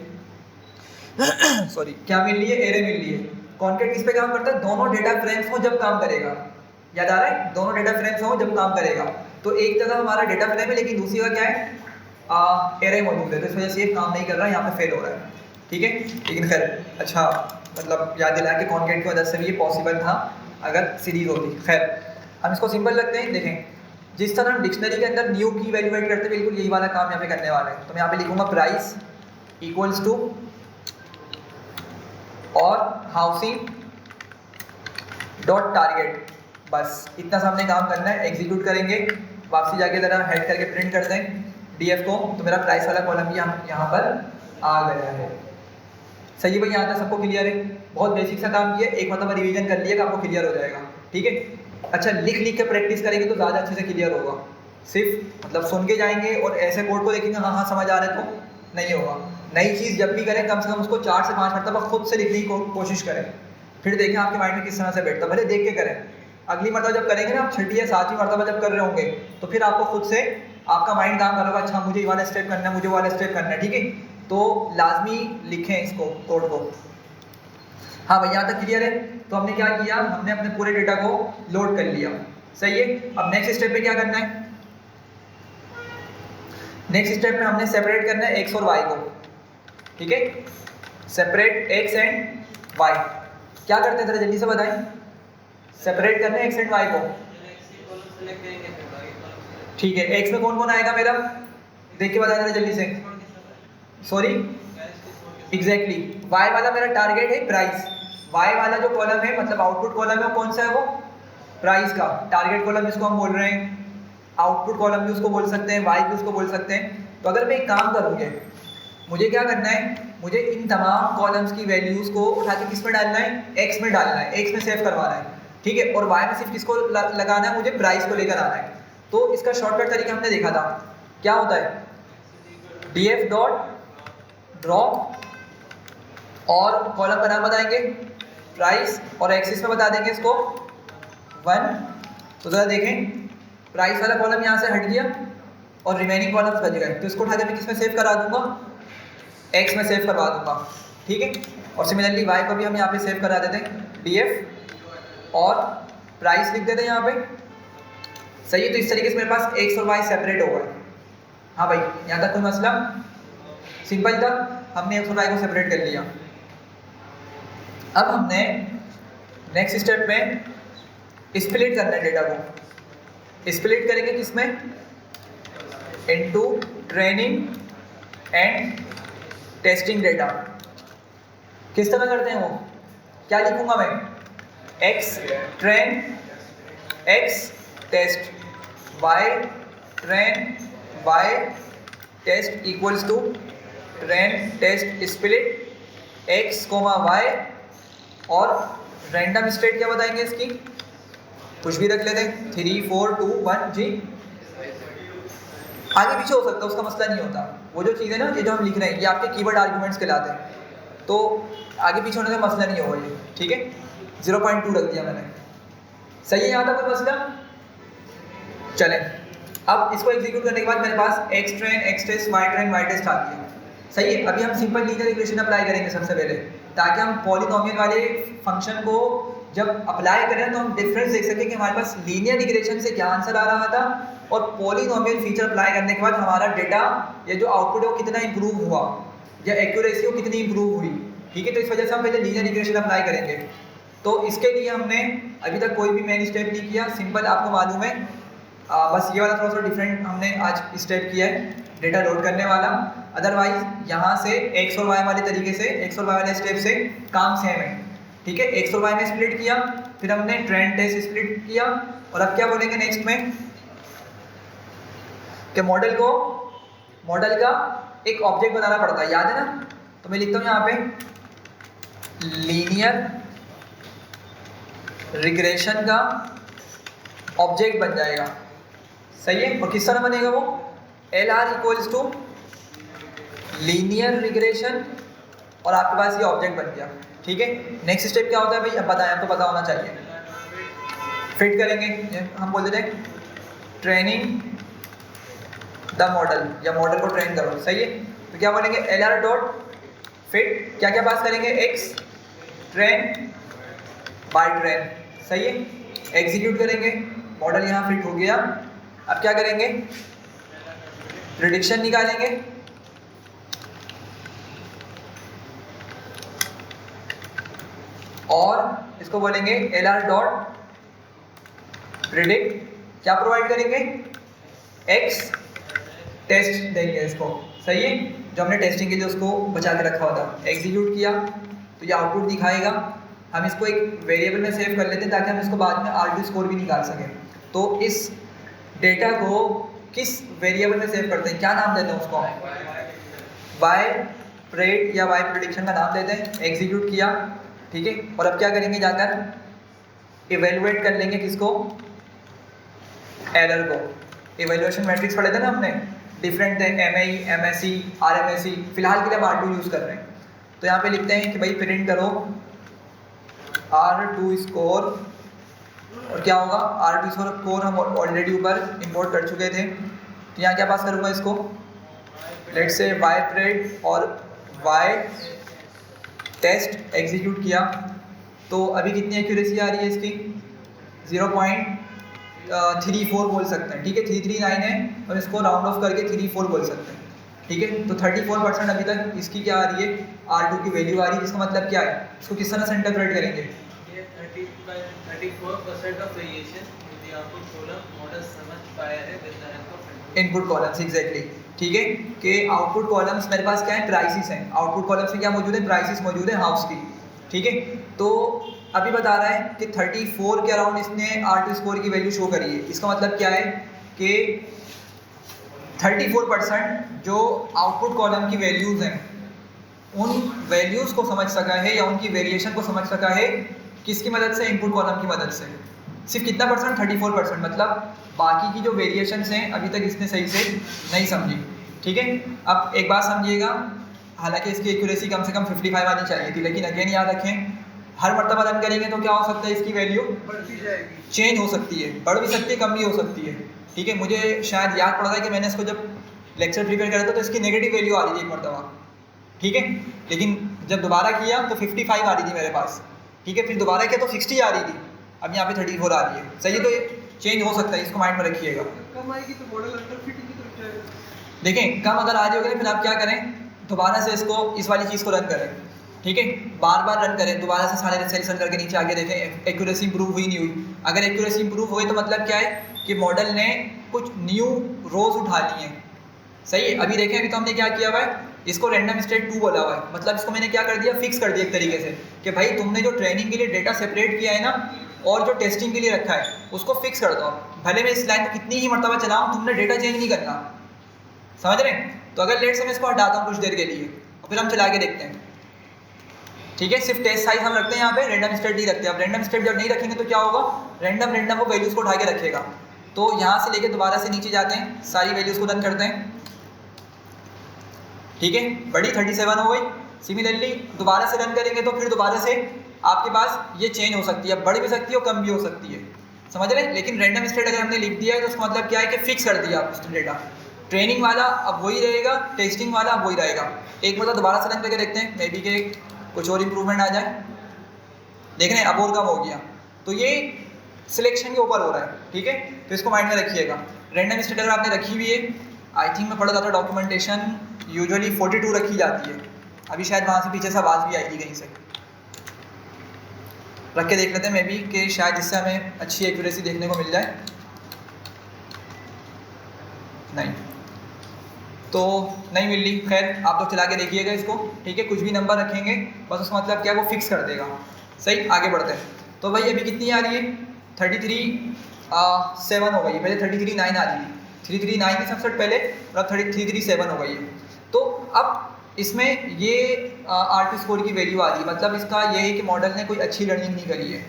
सॉरी, क्या मिल रही है, एरे मिल रही है। कॉन्केट किस पे काम करता है, दोनों डेटा फ्रेम्स हो जब काम करेगा, याद आ रहा है, दोनों डेटा फ्रेम्स हो जब काम करेगा। तो एक जगह हमारा डेटा फ्रेम है, लेकिन दूसरी जगह क्या है, एरे मौजूद है, तो इस वजह से ये काम नहीं कर रहा है, यहाँ पे फेल हो रहा है। ठीक है, लेकिन खैर अच्छा मतलब याद दिलाया कि कॉन्केट की वजह से भी ये पॉसिबल था अगर सीरीज होती। खैर हम इसको सिंपल रखते हैं। देखें, जिस तरह हम डिक्शनरी के अंदर न्यू की वैल्यू ऐड करते हैं, बिल्कुल यही वाला काम यहाँ पे करने वाले हैं। तो मैं यहाँ पे लिखूंगा प्राइस इक्वल्स टू और हाउसिंग डॉट टारगेट, बस इतना सा हमने काम करना है। एग्जीक्यूट करेंगे, वापसी जाके ज़रा हेड करके प्रिंट कर दें डीएफ को, तो मेरा प्राइस वाला कॉलम भी यहाँ पर आ गया है। सही है भाई, यहाँ तक सबको क्लियर है? बहुत बेसिक सा काम किया, एक मतलब रिवीजन कर लिया कि आपको क्लियर हो जाएगा। ठीक है, अच्छा लिख लिख के प्रैक्टिस करेंगे तो ज़्यादा अच्छे से क्लियर होगा। सिर्फ मतलब सुन के जाएंगे और ऐसे कोड को देखेंगे हाँ हाँ समझ आ रहा है तो नहीं होगा। नई चीज़ जब भी करें कम से कम उसको 4 से 5 मरतबा खुद से लिखने की कोशिश करें, फिर देखें आपके माइंड में किस तरह से बैठता। भले देख के करें, अगली मरतबा जब करेंगे ना आप 6ठी या 7वीं मरतबा जब कर रहे होंगे तो फिर आपको खुद से आपका माइंड काम करेगा, अच्छा मुझे ये वाला स्टेप करना है, मुझे वाला स्टेप करना है। ठीक है, तो लाजमी लिखें इसको कोड को। हाँ भाई यहाँ तक क्लियर है? तो हमने क्या किया, हमने अपने पूरे डेटा को लोड कर लिया। सही है, अब नेक्स्ट स्टेप पे क्या करना है? नेक्स्ट स्टेप में हमने सेपरेट करना है एक्स और वाई को। ठीक है, सेपरेट एक्स एंड वाई। क्या करते हैं जरा जल्दी से बताएं? सेपरेट करना है एक्स एंड वाई को। ठीक है, एक्स में कौन कौन आएगा मेरा, देख के बताएं जरा जल्दी से। सॉरी, एग्जैक्टली वाई वाला मेरा टारगेट है प्राइस। वाई वाला जो कॉलम है मतलब आउटपुट कॉलम है वो कौन सा है? वो प्राइस का टारगेट कॉलम जिसको हम बोल रहे हैं, आउटपुट कॉलम भी उसको बोल सकते हैं, वाई भी उसको बोल सकते हैं। तो अगर मैं एक काम करूँगी, मुझे क्या करना है, मुझे इन तमाम कॉलम्स की वैल्यूज़ को उठा के किस में डालना है? एक्स में डालना है, एक्स में सेव करवाना है। ठीक है, और वाई में सिर्फ किसको लगाना है? मुझे प्राइस को लेकर आना है। तो इसका शॉर्टकट तरीका हमने देखा था, क्या होता है? df डॉट ड्रॉप और कॉलम का नाम बताएंगे प्राइस और एक्सिस में बता देंगे इसको 1। तो ज़रा देखें, प्राइस वाला कॉलम यहाँ से हट गया और रिमेनिंग कॉलम्स बच गए। तो इसको उठा के मैं किस में सेव करा दूंगा? एक्स में सेव करवा दूंगा। ठीक है, और सिमिलरली वाई को भी हम यहाँ पे सेव करा देते हैं, df और प्राइस लिख देते हैं यहाँ पे। सही है, तो इस तरीके से मेरे पास एक्स और वाई सेपरेट हो गए। हाँ भाई, यहाँ तक कोई मसला? सिंपल था, हमने एक्स और वाई को सेपरेट कर लिया। अब हमने नेक्स्ट स्टेप में स्प्लिट करना है डेटा को। स्प्लिट करेंगे किसमें? Into training and testing data. किस तरह करते हैं वो? क्या लिखूंगा मैं? X train x test, Y train Y test equals to train test split x comma y, और रैंडम स्टेट क्या बताएंगे इसकी? कुछ भी रख लेते हैं, 3 4 2 1 जी। आगे पीछे हो सकता है, उसका मसला नहीं होता। वो जो चीज़ है ना, ये जो हम लिख रहे हैं ये आपके कीवर्ड आर्गुमेंट्स कहलाते हैं, तो आगे पीछे होने का मसला नहीं होगा ये। ठीक है, 0.2 रख दिया मैंने। सही है, यहाँ तक कोई मसला? चलें, अब इसको एग्जीक्यूट करने के बाद मेरे पास X train x test Y train Y test आ गया। सही है, अभी हम सिंपल लीनियर रिग्रेशन अप्लाई करेंगे सबसे पहले, ताकि हम पॉलिनोमियल वाले फंक्शन को जब अप्लाई करें तो हम डिफरेंस देख सकें कि हमारे पास लीनियर रिग्रेशन से क्या आंसर आ रहा था और पॉलिनोमियल फीचर अप्लाई करने के बाद हमारा डेटा या जो आउटपुट है वो कितना इंप्रूव हुआ या एक्यूरेसी वो कितनी इंप्रूव हुई। ठीक है, तो इस वजह से हम पहले लीनियर रिग्रेशन अप्लाई करेंगे। तो इसके लिए हमने अभी तक कोई भी मेन स्टेप नहीं किया, सिंपल आपको मालूम है, बस ये वाला थोड़ा सा डिफरेंट हमने आज स्टेप किया है डेटा लोड करने वाला। अदरवाइज यहाँ से एक्स और वाई वाले तरीके से, एक्स और वाई वाले स्टेप से काम सेम है। ठीक है, एक्स और वाई में स्प्लिट किया, फिर हमने ट्रेंड टेस्ट स्प्लिट किया, और अब क्या बोलेंगे नेक्स्ट में कि मॉडल का एक ऑब्जेक्ट बनाना पड़ता है, याद है ना? तो मैं लिखता हूँ यहाँ पे लीनियर रिग्रेशन का ऑब्जेक्ट बन जाएगा। सही है, और किस तरह बनेगा वो? LR equals to linear regression, और आपके पास ये ऑब्जेक्ट बन गया। ठीक है, नेक्स्ट स्टेप क्या होता है भाई? अब बताएं, आपको पता होना चाहिए। फिट करेंगे, हम बोल देते हैं ट्रेनिंग द मॉडल, या मॉडल को ट्रेन करो। सही है, तो क्या बोलेंगे? LR डॉट फिट, क्या क्या पास करेंगे? X train by train. सही है, एग्जीक्यूट करेंगे, मॉडल यहाँ फिट हो गया। अब क्या करेंगे? प्रेडिक्शन निकालेंगे। और इसको बोलेंगे LR डॉट प्रिडिक्ट, क्या प्रोवाइड करेंगे, एक्स टेस्ट देंगे इसको, सही है, जो हमने टेस्टिंग के लिए उसको बचा के रखा हुआ था। एग्जीक्यूट किया तो ये आउटपुट दिखाएगा। हम इसको एक वेरिएबल में सेव कर लेते हैं ताकि हम इसको बाद में R2 स्कोर भी निकाल सकें। तो इस डेटा को किस वेरिएबल में सेव करते हैं, क्या नाम देते हैं उसको, वाई प्रेड या वाई प्रेडिक्शन का नाम देते हैं। एग्जीक्यूट किया, ठीक है, और अब क्या करेंगे, जाकर इवेलुएट कर लेंगे किसको, एरर को। इवेल्युएशन मैट्रिक्स पढ़े थे ना हमने, डिफरेंट थे, MAE, MSE, RMSE, फिलहाल के लिए हम R2 यूज़ कर रहे हैं। तो यहाँ पे लिखते हैं कि भाई प्रिंट करो R2 स्कोर, और क्या होगा, R2 स्कोर हम ऑलरेडी ऊपर इंपोर्ट कर चुके थे। तो यहाँ क्या पास करूँगा इसको, लेट्स से वाई प्रेड और वाई टेस्ट। एग्जीक्यूट किया तो अभी कितनी एक्यूरेसी आ रही है इसकी, 0.34 बोल सकते हैं, ठीक है, 339 है, और इसको राउंड ऑफ करके 34 बोल सकते हैं, ठीक है। तो 34% अभी तक इसकी क्या आ रही है, R2 की वैल्यू आ रही है, जिसका मतलब क्या है, इसको किस तरह से इंटरप्रेट करेंगे, 34% of variation in the output column model समझ पाया है with the help of input columns, exactly, ठीक है, कि आउटपुट कॉलम्स मेरे पास क्या है, प्राइसिस हैं, आउटपुट कॉलम्स में क्या मौजूद है, प्राइसिस मौजूद है हाउस की, ठीक है। तो अभी बता रहा है कि 34 के अराउंड इसने R2 स्कोर की वैल्यू शो करी है। इसका मतलब क्या है कि 34% जो आउटपुट कॉलम की वैल्यूज़ हैं, उन वैल्यूज़ को समझ सका है या उनकी वेरिएशन को समझ सका है, किसकी मदद से, इनपुट कॉलम की मदद से। सिर्फ कितना परसेंट, 34%, मतलब बाकी की जो वेरिएशंस हैं अभी तक इसने सही से नहीं समझी, ठीक है। अब एक बात समझिएगा, हालांकि इसकी एक्यूरेसी कम से कम 55 आनी चाहिए थी, लेकिन अगेन याद रखें, हर मरतबा रन करेंगे तो क्या हो सकता है, इसकी वैल्यू बढ़ती जाएगी, चेंज हो सकती है, बढ़ भी सकती है, कम भी हो सकती है, ठीक है। मुझे शायद याद पड़ रहा है कि मैंने इसको जब लेक्चर प्रिपेयर करा था तो इसकी नेगेटिव वैल्यू आ रही थी एक मरतबा, ठीक है, लेकिन जब दोबारा किया तो 55 आ रही थी मेरे पास, ठीक है, फिर दोबारा किया तो 60 आ रही थी, अब यहाँ पे 34 आ रही है, सही है। तो ये चेंज हो सकता है, इसको माइंड में रखिएगा। कम आएगी तो मॉडल अंडर फिटिंग की तरफ जाएगा। देखें कम अगर आ रही होगी फिर आप क्या करें, दोबारा से इसको इस वाली चीज़ को रन करें, ठीक है, बार बार रन करें, दोबारा से सारे सेल्स रन करके नीचे आगे देखें एक्यूरेसी इंप्रूव हुई नहीं हुई। अगर एक्यूरेसी इंप्रूव हुई तो मतलब क्या है कि मॉडल ने कुछ न्यू रोज उठा ली हैं, सही है। अभी देखें, अभी तो हमने क्या किया हुआ है, इसको रैंडम स्टेट 2 बोला हुआ है, मतलब इसको मैंने क्या कर दिया, फिक्स कर दिया एक तरीके से कि भाई तुमने जो ट्रेनिंग के लिए डेटा सेपरेट किया है ना, और जो टेस्टिंग के लिए रखा है उसको फिक्स कर दो। भले मैं इस लाइन को कितनी ही मरतबा चलाऊँ, तुमने डेटा चेंज नहीं करना, समझ रहे हैं। तो अगर लेट से मैं इसको हटाता हूँ कुछ देर के लिए और फिर हम चला के देखते हैं, ठीक है, सिर्फ टेस्ट साइज हम रखते हैं यहाँ पे, रैंडम स्टेट नहीं रखते। अब रैंडम स्टेट जब नहीं रखेंगे तो क्या होगा, रैंडम वो वैल्यूज़ को उठा के रखेगा। तो यहाँ से लेके दोबारा से नीचे जाते हैं, सारी वैल्यूज़ को रन करते हैं, ठीक है, बड़ी 37 हो गई। सिमिलरली दोबारा से रन करेंगे तो फिर दोबारा से आपके पास ये चेंज हो सकती है, बढ़ भी सकती है और कम भी हो सकती है, समझ रहे हैं। लेकिन रैंडम स्टेट अगर हमने लिख दिया है तो उसका मतलब क्या है कि फिक्स कर दिया आप डेटा, ट्रेनिंग वाला अब वही रहेगा, टेस्टिंग वाला अब वही रहेगा। एक मतलब दोबारा से रन करके देखते हैं, मे बी के कुछ और इम्प्रूवमेंट आ जाए। देख रहे हैं अब और कम हो गया, तो ये सिलेक्शन के ऊपर हो रहा है, ठीक है, तो इसको माइंड में रखिएगा। रैंडम स्टेट अगर आपने रखी हुई है, आई थिंक मैं पढ़ा था डॉक्यूमेंटेशन यूजुअली 42 रखी जाती है, अभी शायद वहाँ से पीछे से आवाज़ भी आएगी कहीं से, रख के देख लेते हैं मे बी कि शायद इससे हमें अच्छी एक्यूरेसी देखने को मिल जाए। नहीं तो नहीं मिल रही, खैर आप लोग चला के देखिएगा इसको, ठीक है, कुछ भी नंबर रखेंगे बस उसका मतलब क्या, वो फिक्स कर देगा। सही, आगे बढ़ते हैं। तो भाई अभी कितनी आ रही है, 33.7 हो गई है, पहले 33.9 आ रही थी, 339 थी सबसे पहले, और अब 337 हो गई है। तो अब इसमें ये R2 स्कोर की वैल्यू आ रही है, मतलब इसका ये है कि मॉडल ने कोई अच्छी लर्निंग नहीं करी है,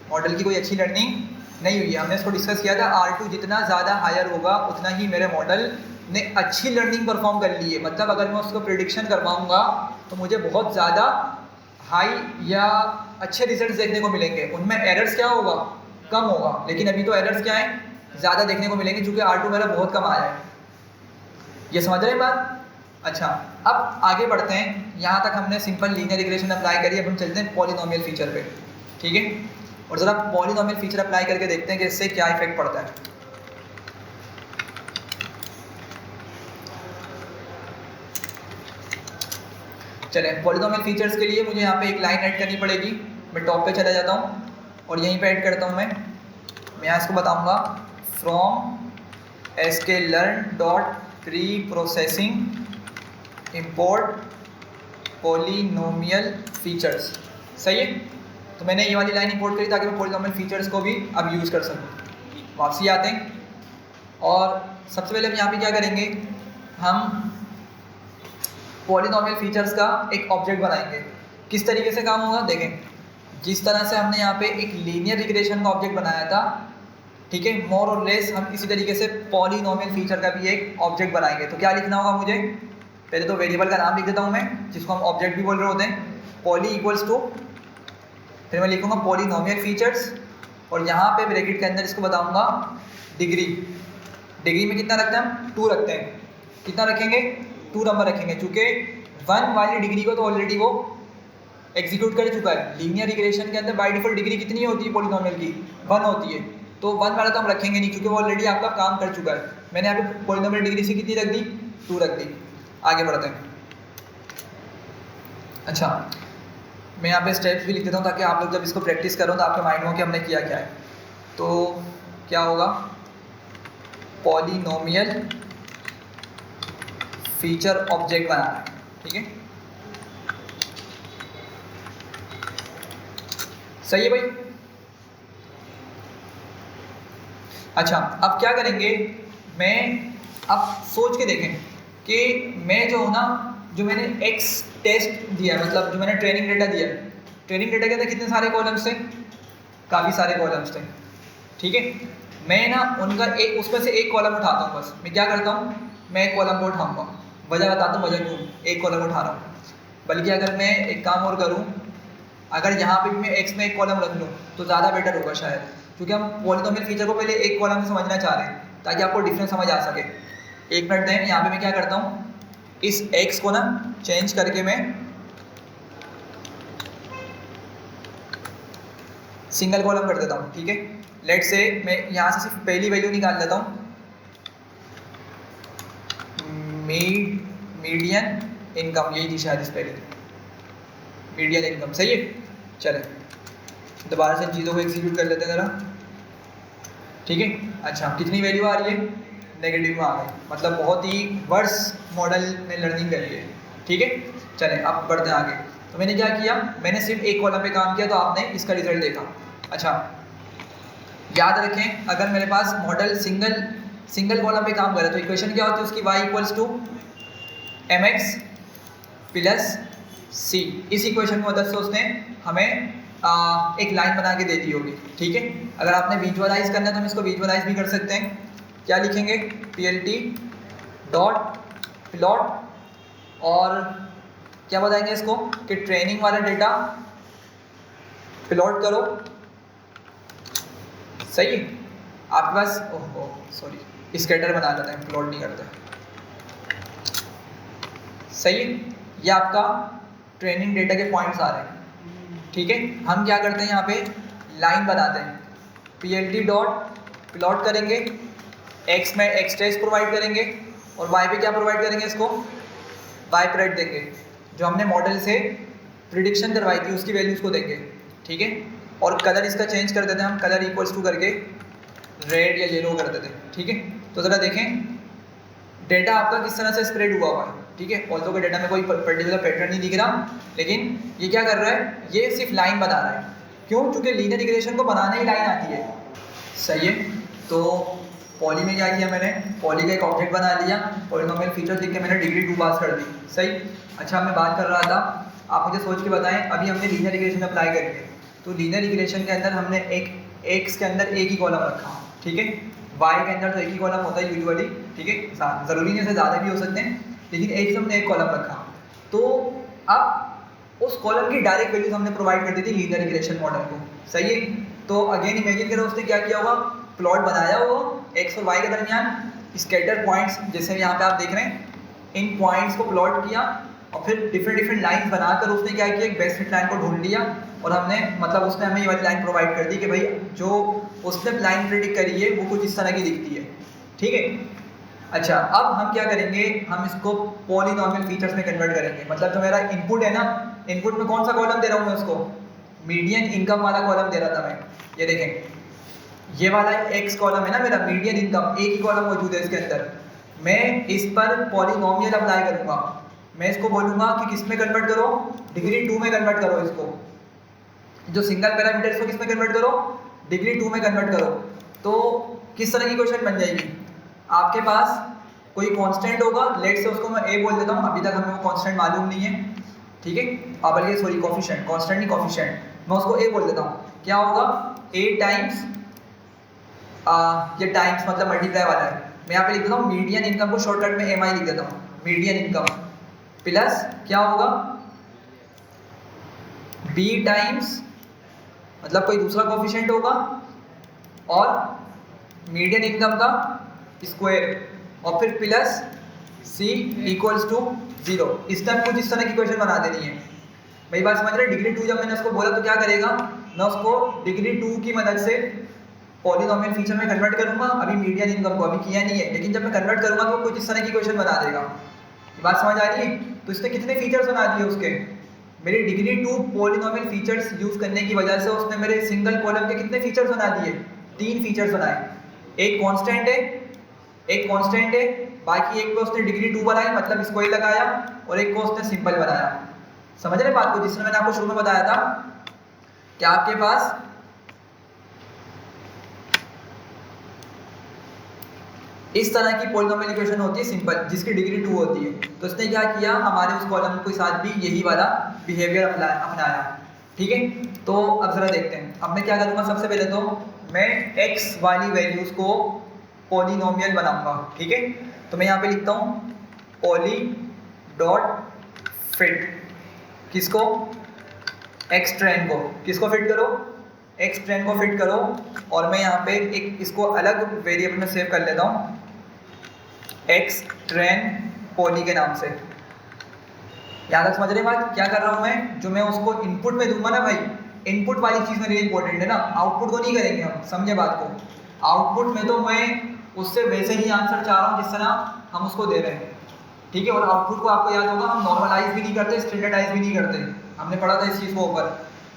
मॉडल की कोई अच्छी लर्निंग नहीं हुई है। हमने इसको डिस्कस किया था, R2 जितना ज़्यादा हायर होगा उतना ही मेरे मॉडल ने अच्छी लर्निंग परफॉर्म कर ली है। मतलब अगर मैं उसको प्रेडिक्शन करवाऊँगा तो मुझे बहुत ज़्यादा हाई या अच्छे रिजल्ट्स देखने को मिलेंगे, उनमें एरर्स क्या होगा, कम होगा। लेकिन अभी तो एरर्स क्या है, ज़्यादा देखने को मिलेंगे, क्योंकि R2 मेरा बहुत कम आया है। ये समझ रहे हैं बात। अच्छा, अब आगे बढ़ते हैं। यहाँ तक हमने सिंपल लीनियर रिग्रेशन अप्लाई करी, अब हम चलते हैं पॉलिनोमियल फीचर पे, ठीक है, और ज़रा पॉलिनोमियल फीचर अप्लाई करके देखते हैं कि इससे क्या इफेक्ट पड़ता है। चलें, पॉलिनोमियल फीचर्स के लिए मुझे यहाँ पे एक लाइन ऐड करनी पड़ेगी, मैं टॉप पे चला जाता हूँ और यहीं पे ऐड करता हूँ मैं यहाँ इसको बताऊँगा from sklearn dot pre processing import polynomial features. सही है, तो मैंने ये वाली लाइन इंपोर्ट करी ताकि मैं पॉलिनोमियल फीचर्स को भी अब यूज़ कर सकूँ। वापसी आते हैं और सबसे पहले हम यहाँ पे क्या करेंगे, हम पॉलिनोमियल फीचर्स का एक ऑब्जेक्ट बनाएंगे। किस तरीके से काम होगा देखें, जिस तरह से हमने यहाँ पे एक लीनियर रिग्रेशन का ऑब्जेक्ट बनाया था, ठीक है, मोर और लेस हम इसी तरीके से पॉलिनोमियल फीचर का भी एक ऑब्जेक्ट बनाएंगे। तो क्या लिखना होगा मुझे, पहले तो वेरिएबल का नाम लिख देता हूँ मैं, जिसको हम ऑब्जेक्ट भी बोल रहे होते हैं, पॉली इक्वल्स टू, फिर मैं लिखूँगा पॉलिनोमियल फीचर्स और यहाँ पे ब्रैकेट के अंदर इसको बताऊँगा डिग्री। डिग्री में कितना रखते हैं हम, 2 रखते हैं। कितना रखेंगे, 2 नंबर रखेंगे, चूँकि 1 वाली डिग्री को तो ऑलरेडी वो एग्जीक्यूट कर चुका है। लीनियर रिग्रेशन के अंदर बाय डिफॉल्ट डिग्री कितनी होती है पॉलिनोमियल की, 1 होती है, तो 1 वाला तो हम रखेंगे नहीं क्योंकि वो ऑलरेडी आपका काम कर चुका है। मैंने यहाँ पे पॉलिनोमियल डिग्री से कितनी रख दी, 2 रख दी। आगे बढ़ते हैं। अच्छा, मैं यहाँ पे स्टेप्स भी लिख देता हूँ ताकि आप लोग जब इसको प्रैक्टिस करो तो आपके माइंड में हो कि हमने किया क्या है। तो क्या होगा, पॉलिनोमियल फीचर ऑब्जेक्ट बनाना है, ठीक है, सही है भाई। अच्छा, अब क्या करेंगे, मैं अब सोच के देखें कि मैं जो हूँ ना, जो मैंने एक्स टेस्ट दिया, मतलब जो मैंने ट्रेनिंग डेटा दिया, ट्रेनिंग डेटा के अंदर कितने सारे कॉलम्स थे, काफ़ी सारे कॉलम्स थे, ठीक है। मैं ना उनका एक, उसमें से एक कॉलम उठाता हूँ। बस मैं क्या करता हूँ, मैं एक कॉलम को उठाऊँगा, वजह बताता हूँ वजह क्यों एक कॉलम उठा रहा हूँ। बल्कि अगर मैं एक काम और करूँ, अगर यहाँ पे भी मैं एक्स में एक कॉलम रख लूँ तो ज़्यादा बेटर होगा शायद, क्योंकि हम पॉलिनोमियल फीचर को पहले एक कॉलम से समझना चाह रहे हैं ताकि आपको डिफरेंस समझ आ सके। 1 मिनट दें, यहाँ पे मैं क्या करता हूँ, इस एक्स को ना चेंज करके मैं सिंगल कॉलम कर देता हूँ, ठीक है। लेट से मैं यहाँ से सिर्फ पहली वैल्यू निकाल लेता हूँ, मीडियन इनकम, यही थी शायद इस पहले, मीडियन इनकम, सही है। चले दोबारा से चीज़ों को एग्जीक्यूट कर लेते हैं ज़रा, ठीक है। अच्छा, कितनी वैल्यू आ रही है, नेगेटिव में आ गई, मतलब बहुत ही वर्स मॉडल में लर्निंग करी है, ठीक है। चलें अब बढ़ते हैं आगे। तो मैंने क्या किया, मैंने सिर्फ एक कॉलम पे काम किया तो आपने इसका रिजल्ट देखा। अच्छा, याद रखें, अगर मेरे पास मॉडल सिंगल कॉलम पे काम करे तो इक्वेशन क्या होती है उसकी, y equals to mx plus c। इस इक्वेशन की मदद से उसने हमें एक लाइन बना के दे दी होगी, ठीक है। अगर आपने विजुअलाइज करना है तो हम इसको विजुअलाइज भी कर सकते हैं। क्या लिखेंगे, plt डॉट प्लॉट और क्या बताएंगे इसको कि ट्रेनिंग वाला डेटा प्लॉट करो, सही है। आपके पास ओहो सॉरी स्कैटर बना लेते हैं, प्लॉट नहीं करते, सही है। ये आपका ट्रेनिंग डेटा के पॉइंट्स आ रहे हैं, ठीक है। हम क्या करते हैं, यहाँ पे लाइन बनाते हैं, plt डॉट प्लॉट करेंगे, x में x टेस्ट प्रोवाइड करेंगे और y पे क्या प्रोवाइड करेंगे, इसको y प्रेड देंगे, जो हमने मॉडल से प्रिडिक्शन करवाई थी उसकी वैल्यूज़ को देंगे, ठीक है। और कलर इसका चेंज कर देते हैं हम, कलर इक्वल्स टू करके रेड या येलो कर देते हैं, ठीक है। तो ज़रा देखें डेटा आपका किस तरह से स्प्रेड हुआ हुआ है, ठीक है। ऑल्दो के डेटा में कोई पर्टिकुलर पैटर्न नहीं दिख रहा, लेकिन ये क्या कर रहा है, ये सिर्फ लाइन बना रहा है। क्यों, क्योंकि लीनियर रिग्रेशन को बनाने ही लाइन आती है, सही है। तो पॉली में क्या किया मैंने, पॉली का एक ऑब्जेक्ट बना लिया, पॉलिनोमियल फीचर लिख के मैंने डिग्री 2 पास कर दी, सही। अच्छा, मैं बात कर रहा था, आप मुझे सोच के बताएं, अभी हमने लीनियर रिग्रेशन अप्लाई करी है, तो लीनियर रिग्रेशन के अंदर हमने एक एक्स के अंदर एक ही कॉलम रखा, ठीक है। वाई के अंदर तो एक ही कॉलम होता है यूजुअली, ठीक है, ज़रूरी नहीं है, ज़्यादा भी हो सकते हैं, लेकिन एक से हमने एक कॉलम रखा। तो अब उस कॉलम की डायरेक्ट वैल्यूज हमने प्रोवाइड कर दी थी लीनियर रिग्रेशन मॉडल को, सही है। तो अगेन इमेजिन करो उसने क्या किया होगा, प्लॉट बनाया होगा एक्स और वाई के दरमियान, स्कैटर पॉइंट्स जैसे यहाँ पे आप देख रहे हैं, इन पॉइंट्स को प्लॉट किया और फिर डिफरेंट लाइंस बनाकर उसने क्या किया, एक बेस्ट फिट लाइन को ढूंढ लिया और हमने मतलब उसने हमें ये वाली लाइन प्रोवाइड कर दी कि भाई जो उसने लाइन प्रेडिक्ट करी है वो कुछ इस तरह की दिखती है, ठीक है। अच्छा, अब हम क्या करेंगे, हम इसको पॉलिनोमियल फीचर्स में कन्वर्ट करेंगे। मतलब जो मेरा इनपुट है ना, इनपुट में कौन सा कॉलम दे रहा हूँ मैं उसको, मीडियन इनकम वाला कॉलम दे रहा था मैं, ये देखें ये वाला एक्स कॉलम है ना मेरा, मीडियन इनकम एक ही कॉलम मौजूद है इसके अंदर। मैं इस पर पॉलिनोमियल अप्लाई करूंगा, मैं इसको बोलूंगा कि किस में कन्वर्ट करो, डिग्री 2 में कन्वर्ट करो इसको, जो सिंगल पैरामीटर इसको किस में कन्वर्ट करो, डिग्री 2 में कन्वर्ट करो। तो किस तरह की क्वेश्चन बन जाएगी, आपके पास कोई कांस्टेंट होगा, लेट से उसको मैं ए बोल देता हूँ, अभी तक हमें वो कांस्टेंट मालूम नहीं है, ठीक है, बल्कि सॉरी कॉफिशिएंट, कांस्टेंट नहीं कॉफिशिएंट, मैं उसको ए बोल देता हूँ। क्या होगा, ए टाइम्स ये टाइम्स मतलब मल्टीप्लाई वाला है, मैं यहाँ पे लिख देता हूँ मीडियन इनकम को शॉर्टकट में एम आई लिख देता हूँ, मीडियन इनकम प्लस क्या होगा बी टाइम्स मतलब कोई दूसरा कोफिशिएंट होगा और मीडियन इनकम का स्क्वायर और फिर प्लस सी इक्वल्स टू 0। इस टाइम कुछ इस तरह की क्वेश्चन बना देनी है। मेरी बात समझ रहे, डिग्री 2 जब मैंने उसको बोला तो क्या करेगा, मैं उसको डिग्री 2 की मदद से पॉलिनोमियल फीचर में कन्वर्ट करूंगा। अभी मीडियन इनकम को अभी किया नहीं है, लेकिन जब मैं कन्वर्ट करूंगा तो कुछ इस तरह की क्वेश्चन बना देगा। ये बात समझ आ रही है। तो इसने कितने फीचर्स बना दिए उसके, मेरी डिग्री 2 पॉलिनोमियल फीचर्स यूज करने की वजह से उसने मेरे सिंगल कॉलम के कितने फीचर्स बना दिए, 3 फीचर्स बनाए। एक कांस्टेंट है, बाकी एक को उसने डिग्री 2 बनाई मतलब स्क्वायर लगाया और एक को उसने सिंपल बनाया। समझ रहे बात को, जिसने मैंने आपको शुरू में बताया था कि आपके पास इस तरह की पॉलिनोमियल इक्वेशन होती है सिंपल, जिसकी डिग्री 2 होती है। तो इसने क्या किया, हमारे उस कॉलम के साथ भी यही वाला बिहेवियर अपनाया, ठीक है। तो अब जरा देखते हैं, अब मैं क्या करूँगा, सबसे पहले तो मैं x वाली वैल्यूज को पॉलिनोमियल बनाऊंगा, ठीक है। तो मैं यहाँ पे लिखता हूँ पॉली डॉट फिट, किसको, x ट्रेन को, किसको फिट करो, x ट्रेन को फिट करो। और मैं यहाँ पे एक इसको अलग वेरिएबल में सेव कर लेता हूँ x ट्रेन पॉली के नाम से। याद समझ रहे बात, क्या कर रहा हूँ मैं, जो मैं उसको इनपुट में दूंगा ना भाई, इनपुट वाली चीज़ मेरे लिए इंपॉर्टेंट है ना, आउटपुट को नहीं करेंगे हम, समझे बात को। आउटपुट में तो मैं उससे वैसे ही आंसर चाह रहा हूँ जिस तरह हम उसको दे रहे हैं, ठीक है। और आउटपुट को आपको याद होगा हम नॉर्मलाइज भी नहीं करते, स्टैंडर्डाइज भी नहीं करते, हमने पढ़ा था इस चीज़ को ऊपर।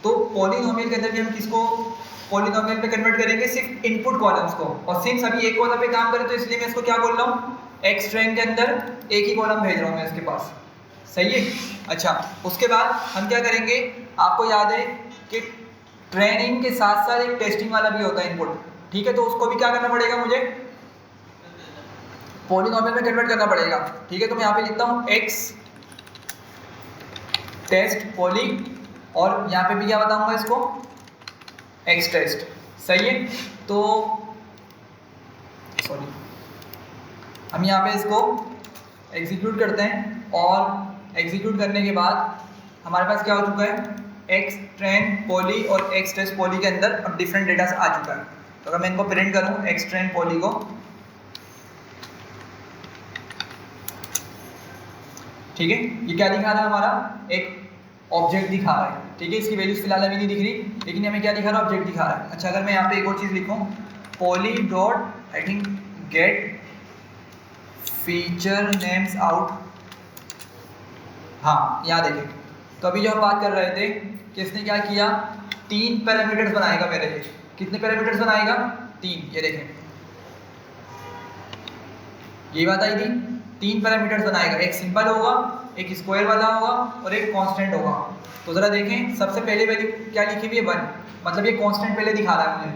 तो पॉलिनोमियल के अंदर भी हम किसको पॉलिनोमियल पे कन्वर्ट करेंगे, सिर्फ इनपुट कॉलम्स को। और सिंस अभी एक कॉलम पे काम करें तो इसलिए मैं इसको क्या बोल रहा हूँ, एक्स ट्रेन के अंदर एक ही कॉलम भेज रहा हूँ मैं इसके पास, सही है। अच्छा, उसके बाद हम क्या करेंगे, आपको याद है कि ट्रेनिंग के साथ साथ एक टेस्टिंग वाला भी होता है इनपुट, ठीक है। तो उसको भी क्या करना पड़ेगा, मुझे पॉलिनोमियल में कन्वर्ट करना पड़ेगा, ठीक है। तो मैं यहाँ पे लिखता हूँ एक्स टेस्ट पॉली और यहाँ पे भी क्या बताऊंगा इसको, एक्स टेस्ट, सही है। तो सॉरी, हम यहाँ पे इसको एग्जीक्यूट करते हैं और एग्जीक्यूट करने के बाद हमारे पास क्या हो चुका है, एक्स ट्रेन पॉली और एक्स टेस्ट पॉली के अंदर अब डिफरेंट डेटा आ चुका है। तो अगर मैं इनको प्रिंट करूँ एक्स ट्रेन पॉली को, ठीक है, ये क्या दिखा रहा है हमारा, एक ऑब्जेक्ट दिखा रहा है, ठीक है। इसकी वैल्यूज फिलहाल अभी नहीं दिख रही, लेकिन हमें क्या दिखा रहा है, ऑब्जेक्ट दिखा रहा है। अच्छा, अगर मैं यहाँ पे एक और चीज़ लिखूँ, poly dot I think get feature names out, हाँ यहाँ देखें। तो अभी जो हम बात कर रहे थे कि इसने क्या किया, 3 पैरामीटर्स बनाएगा मेरे लिए। कितने पैरामीटर्स बनाएगा, 3, ये देखें, ये बात आई थी, 3 पैरामीटर्स बनाएगा, एक सिंपल होगा, एक स्क्वायर वाला होगा और एक कांस्टेंट होगा। तो ज़रा देखें, सबसे पहले वैल्यू क्या लिखी हुई है, 1, मतलब ये कांस्टेंट पहले दिखा रहा है मुझे,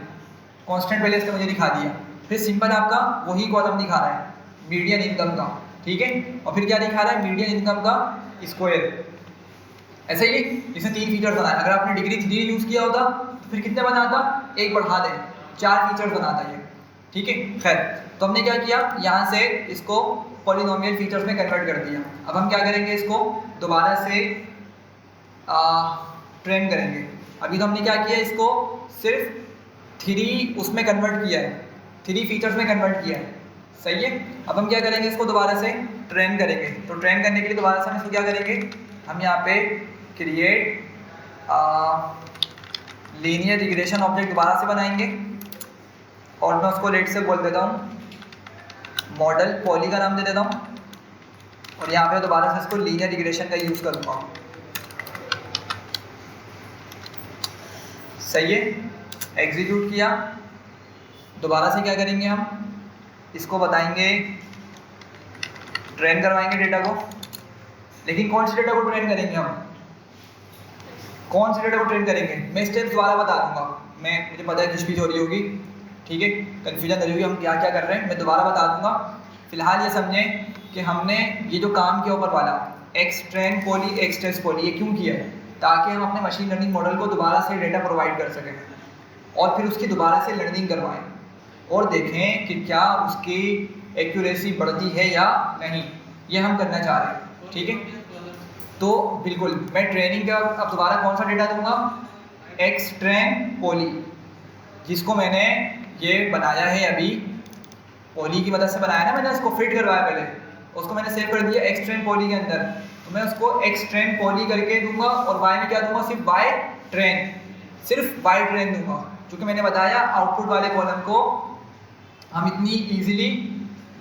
कांस्टेंट पहले इसने मुझे दिखा दिया। फिर सिंपल आपका वही कॉलम दिखा रहा है मीडियन इनकम का, ठीक है। और फिर क्या दिखा रहा है, मीडियन इनकम का स्क्वायर। ऐसा ही इसने 3 फीचर्स बनाए। अगर आपने डिग्री 3 यूज़ किया होता तो फिर कितने बनाता, 1 बढ़ा दें, 4 फीचर्स बनाता ये, ठीक है। खैर, तो हमने क्या किया, यहाँ से इसको पॉलिनोमियल फीचर्स में कन्वर्ट कर दिया। अब हम क्या करेंगे, इसको दोबारा से ट्रेन करेंगे। अभी तो हमने क्या किया, इसको सिर्फ 3 उसमें कन्वर्ट किया है, 3 फीचर्स में कन्वर्ट किया है, सही है। अब हम क्या करेंगे, इसको दोबारा से ट्रेन करेंगे। तो ट्रेन करने के लिए दोबारा से हम इसको क्या करेंगे, हम यहाँ पे क्रिएट लीनियर रिग्रेशन ऑब्जेक्ट दोबारा से बनाएंगे और मैं उसको लेट से बोल देता हूँ मॉडल पॉली का नाम दे देता हूँ और यहाँ पे दोबारा से इसको लीनियर रिग्रेशन का यूज़ करूँगा। सही है, एग्जीक्यूट किया। दोबारा से क्या करेंगे हम, इसको बताएंगे, ट्रेन करवाएंगे डेटा को। लेकिन कौन से डेटा को ट्रेन करेंगे हम, कौन से डेटा को ट्रेन करेंगे, मैं स्टेप्स दोबारा बता दूंगा। मुझे पता है किस हो रही होगी, ठीक है, कन्फ्यूजन हो रही होगी हम क्या क्या कर रहे हैं, मैं दोबारा बता दूंगा। फिलहाल ये समझें कि हमने ये जो काम किया ऊपर वाला X train poly X test poly, ये क्यों किया है, ताकि हम अपने मशीन लर्निंग मॉडल को दोबारा से डेटा प्रोवाइड कर सकें और फिर उसकी दोबारा से लर्निंग करवाएं और देखें कि क्या उसकी एक्यूरेसी बढ़ती है या नहीं, ये हम करना चाह रहे हैं। ठीक है, तो बिल्कुल मैं ट्रेनिंग का अब दोबारा कौन सा डेटा दूंगा, एक्स ट्रेन पॉली, जिसको मैंने ये बनाया है अभी पॉली की मदद से बनाया ना, मैंने उसको फिट करवाया पहले, उसको मैंने सेव कर दिया एक्स ट्रेन पॉली के अंदर, तो मैं उसको एक्स ट्रेन पॉली करके दूंगा और वाई में क्या दूंगा, सिर्फ वाई ट्रेन, सिर्फ वाई ट्रेन दूंगा। क्योंकि मैंने बताया आउटपुट वाले कॉलम को हम इतनी ईजिली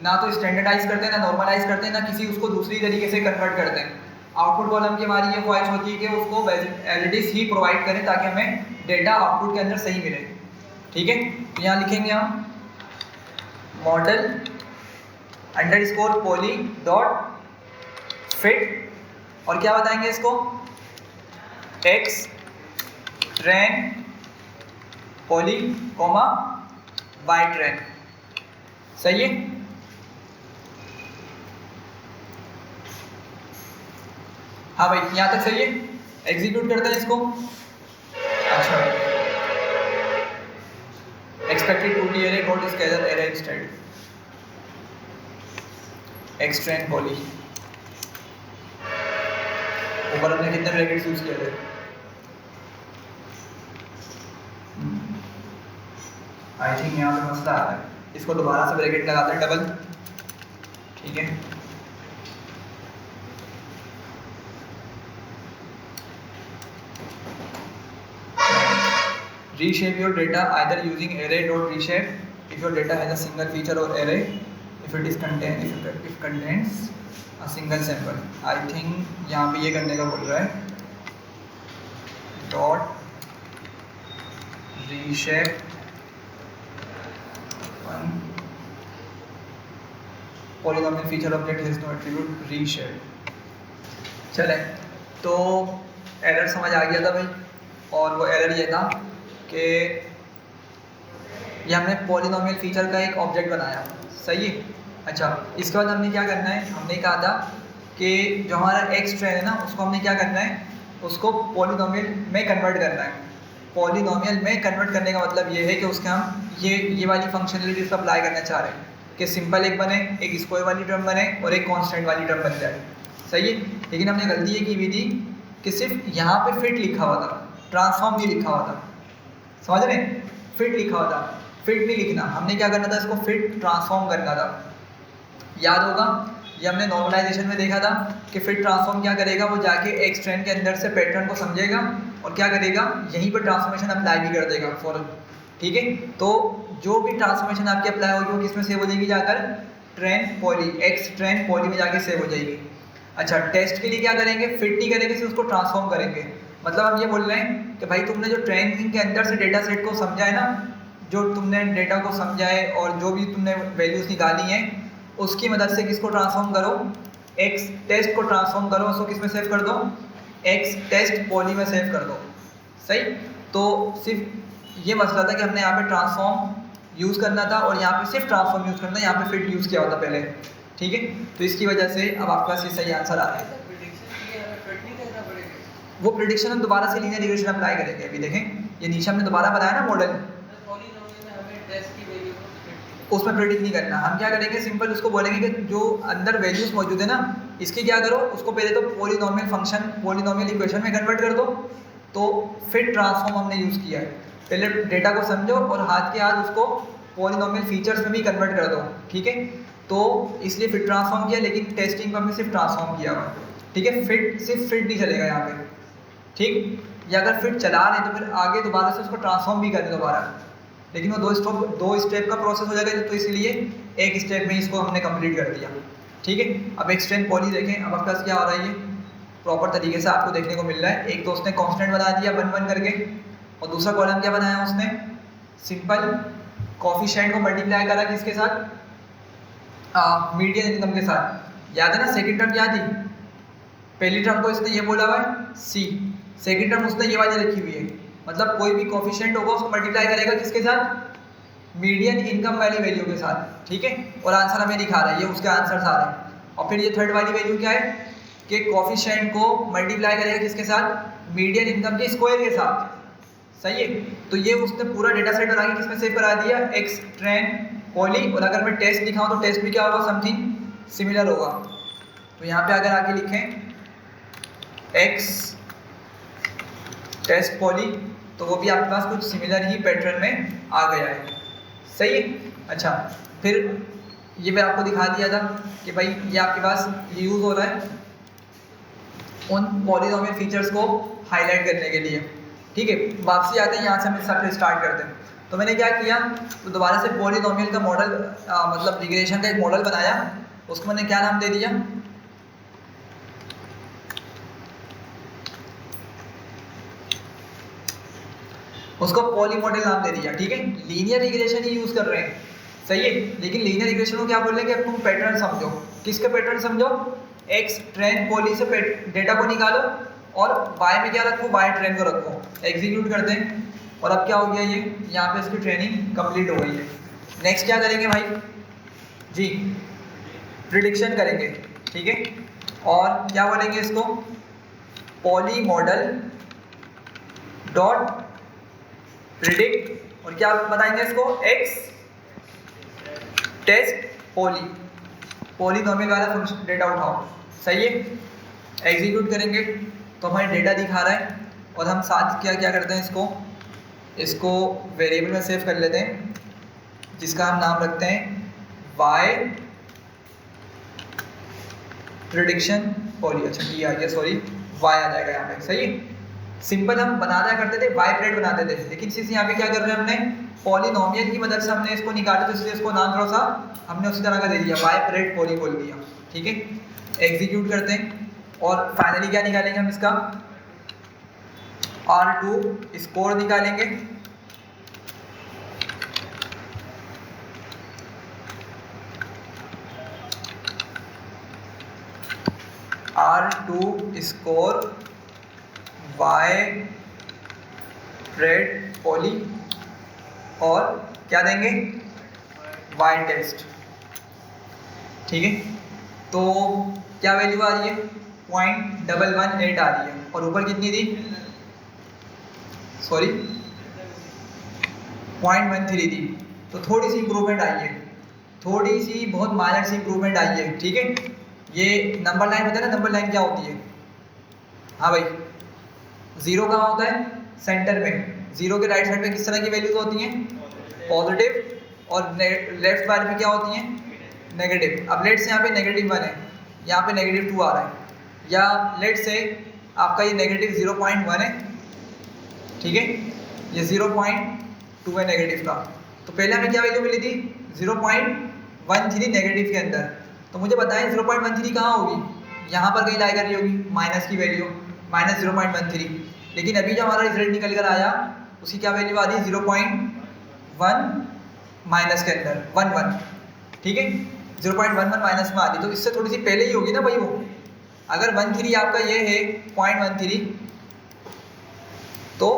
ना तो स्टैंडर्डाइज करते हैं, ना नॉर्मलाइज करते हैं, ना किसी उसको दूसरी तरीके से कन्वर्ट करते हैं। आउटपुट कॉलम की हमारी ये ख्वाहिश होती है कि उसको एज इट इज ही प्रोवाइड करें ताकि हमें डेटा आउटपुट के अंदर सही मिले। ठीक है, तो यहाँ लिखेंगे हम model underscore poly dot fit और क्या बताएंगे इसको, X train poly comma Y train. सही है, हाँ भाई यहाँ तक सही है, एग्जीक्यूट करते हैं इसको। अच्छा, expected to be array dot scalar array instead X train poly, ऊपर हमने कितने ब्रैकेट्स यूज किए थे, आई थिंक यहाँ पे मसला आ रहा है, इसको दोबारा से ब्रैकेट लगाते हैं डबल। ठीक है, reshape your data either using array dot reshape if your data has a single feature or array if it is contains a single sample। I think यहाँ पे ये करने का बोल रहा है, dot reshape one polynomial feature object has no attribute reshape। चले, तो एरर समझ आ गया था भाई, और वो एरर ये था कि ये हमने पॉलिनोमियल फीचर का एक ऑब्जेक्ट बनाया। सही है, अच्छा इसके बाद हमने क्या करना है, हमने कहा था कि जो हमारा एक्स ट्रेन है ना, उसको हमने क्या करना है, उसको पॉलिनोमियल में कन्वर्ट करना है। पॉलिनोमियल में कन्वर्ट करने का मतलब ये है कि उसके हम ये वाली फंक्शनलिटीज अप्लाई करना चाह रहे हैं कि सिंपल एक बने, एक स्क्वायर वाली टर्म बने और एक कांस्टेंट वाली टर्म बन जाए। सही है, लेकिन हमने गलती ये की हुई थी कि सिर्फ यहाँ पे फिट लिखा हुआ था, ट्रांसफॉर्म नहीं लिखा हुआ था। समझ रहे, फिट लिखा हुआ था, फिट नहीं लिखना, हमने क्या करना था, इसको फिट ट्रांसफॉर्म करना था। याद होगा ये हमने नॉर्मलाइजेशन में देखा था कि फिट ट्रांसफॉर्म क्या करेगा, वो जाके एक्स ट्रेन के अंदर से पैटर्न को समझेगा और क्या करेगा, यहीं पर ट्रांसफॉर्मेशन अप्लाई भी कर देगा फॉरन। ठीक है, तो जो भी ट्रांसफॉर्मेशन आपकी अप्लाई होगी वो किस में सेव हो जाएगी, जाकर train poly, x train poly में जाके सेव हो जाएगी। अच्छा, टेस्ट के लिए क्या करेंगे, फिट नहीं करेंगे, सिर्फ उसको ट्रांसफॉर्म करेंगे। मतलब हम ये बोल रहे हैं कि भाई तुमने जो ट्रेनिंग के अंदर से डेटा सेट को समझा है ना, जो तुमने डेटा को समझा है और जो भी तुमने वैल्यूज निकाली हैं, उसकी मदद से किसको ट्रांसफॉर्म करो, एक्स टेस्ट को ट्रांसफॉर्म करो, उसको किस में सेव कर दो, एक्स टेस्ट पॉली में सेव कर दो। सही, तो सिर्फ ये मसला था कि हमने यहाँ पे ट्रांसफॉर्म यूज़ करना था और यहाँ पे सिर्फ ट्रांसफॉर्म यूज़ करना, यहाँ पे फिट यूज़ किया होता पहले। ठीक है, तो इसकी वजह से अब आपके पास ये सही आंसर आ रहा है। वो प्रेडिक्शन हम दोबारा से लीनियर रिग्रेशन अप्लाई करेंगे। अभी देखें, ये नीचे हमने दोबारा बनाया ना मॉडल, उसमें प्रेडिक्ट नहीं करना, हम क्या करेंगे, सिंपल उसको बोलेंगे कि जो अंदर वैल्यूज मौजूद है ना, इसकी क्या करो, उसको पहले तो पॉलिनोमियल फंक्शन, पॉलिनोमियल इक्वेशन में कन्वर्ट कर दो। तो फिट ट्रांसफॉर्म हमने यूज़ किया है, पहले डेटा को समझो और हाथ के हाथ उसको पॉलिनोमियल फीचर्स में भी कन्वर्ट कर दो। ठीक है, तो इसलिए फिट ट्रांसफॉर्म किया, लेकिन टेस्टिंग में हमने सिर्फ ट्रांसफॉर्म किया हुआ। ठीक है, फिट सिर्फ फिट नहीं चलेगा यहाँ पे। ठीक, या अगर फिट चला रहे तो फिर आगे दोबारा से उसको ट्रांसफॉर्म भी करें दोबारा, लेकिन वो दो स्टेप का प्रोसेस हो जाएगा, तो इसलिए एक स्टेप में इसको हमने कंप्लीट कर दिया। ठीक है, अब एक्स ट्रेन पॉली देखें, अब आपके पास क्या हो रहा है, ये प्रॉपर तरीके से आपको देखने को मिल रहा है। एक दोस्त ने कांस्टेंट बना दिया 1 1 करके, और दूसरा कॉलम क्या बनाया उसने, सिंपल कोफिशिएंट को मल्टीप्लाई करा किसके साथ, मीडियन इनकम के साथ। याद है ना सेकंड टर्म क्या थी, पहली टर्म को इसने ये बोला हुआ है सी, सेकंड टर्म उसने ये वाली रखी हुई है, मतलब कोई भी कोफिशिएंट होगा उसको मल्टीप्लाई करेगा किसके साथ, मीडियन इनकम वाली वैल्यू के साथ, ठीक है। और आंसर हमें दिखा रहा है, ये उसके आंसर्स आ रहे हैं। और फिर ये थर्ड वाली वैल्यू क्या है कि कोफिशिएंट को मल्टीप्लाई करेगा किसके साथ, मीडियन इनकम के स्क्वायर के साथ, सही है। तो ये उसने पूरा डेटा सेट बना के किसमें सेव करा दिया, एक्स ट्रेन पॉली। और अगर मैं टेस्ट दिखाऊं तो टेस्ट भी क्या होगा, समथिंग सिमिलर होगा। तो यहाँ पे अगर आके लिखें एक्स टेस्ट पॉली तो वो भी आपके पास कुछ सिमिलर ही पैटर्न में आ गया है, सही है। अच्छा, फिर ये मैं आपको दिखा दिया था कि भाई ये आपके पास यूज़ हो रहा है उन पॉलीनोमियल फीचर्स को हाईलाइट करने के लिए, ठीक है। वापसी आते हैं, यहाँ से हम सब स्टार्ट करते हैं। तो मैंने क्या किया, तो दोबारा से पॉलीनोमियल का मॉडल मतलब रिग्रेशन का एक मॉडल बनाया, उसको मैंने क्या नाम दे दिया, उसको पॉली मॉडल नाम दे दिया, ठीक है। लीनियर रिग्रेशन ही यूज कर रहे हैं, सही है। लेकिन लीनियर रिग्रेशन को क्या बोल रहे हैं कि तुम पैटर्न समझो, किसके पैटर्न समझो, एक्स ट्रेन पॉली से डेटा को निकालो और वाई में क्या रखो, वाई ट्रेन को रखो, एग्जीक्यूट करते हैं। और अब क्या हो गया, ये यहाँ पे इसकी ट्रेनिंग कंप्लीट हो गई है। नेक्स्ट क्या करेंगे भाई जी, प्रिडिक्शन करेंगे, ठीक है। और क्या बोलेंगे इसको, पॉली मॉडल डॉट प्रिडिक्ट, और क्या बताएंगे इसको, एक्स टेस्ट पॉली, पॉलीनोमियल वाला फंक्शन डेटा उठाओ, सही है। एग्जीक्यूट करेंगे तो हमारे डेटा दिखा रहा है। और हम साथ क्या क्या करते हैं, इसको वेरिएबल में सेव कर लेते हैं, जिसका हम नाम रखते हैं वाई प्रिडिक्शन पॉली। अच्छा टी आ गया, सॉरी वाई आ जाएगा यहाँ पे, सही है। सिंपल हम बनाया करते थे, वाई प्रेड बनाते थे, लेकिन सिर्फ यहाँ पे क्या कर रहे हैं, हमने पॉलीनोमियल की मदद से हमने इसको निकाला, तो इसलिए इसको नाम थोड़ा सा हमने उसी तरह का दे दिया, वाई प्रेड पॉली बोल दिया, ठीक है। एग्जीक्यूट करते हैं और फाइनली क्या निकालेंगे हम, इसका R2 स्कोर निकालेंगे। R2 score Y pred poly और क्या देंगे, वाई टेस्ट, ठीक है। तो क्या वैल्यू आ रही है, 0.118 आ रही है, और ऊपर कितनी थी, सॉरी 0.13 थी। तो थोड़ी सी इंप्रूवमेंट आई है, थोड़ी सी बहुत माइनर सी इंप्रूवमेंट आई है, ठीक है। ये नंबर लाइन होता है ना, नंबर लाइन क्या होती है, हाँ भाई, जीरो कहाँ होता है, सेंटर में। जीरो के राइट साइड में किस तरह की वैल्यूज होती हैं, पॉजिटिव, और लेफ्ट साइड में क्या होती हैं, नेगेटिव। अब लेट से यहाँ पे -1 है, यहाँ पे -2 आ रहा है, या लेट से आपका ये -0.1 है, ठीक है, ये 0.2 है नेगेटिव का। तो पहले हमें क्या वैल्यू मिली थी, 0.13 नेगेटिव के अंदर। तो मुझे बताएं 0.13 कहाँ होगी, यहाँ पर कहीं लाई कर रही होगी, माइनस की वैल्यू, -0.13। लेकिन अभी जो हमारा रिजल्ट निकल कर आया उसकी क्या वैल्यू आ रही है, 0.1 माइनस के अंदर 11, ठीक है, 0.11 माइनस में आ रही। तो इससे थोड़ी सी पहले ही होगी ना भाई वो। अगर 13 आपका ये है 0.13, तो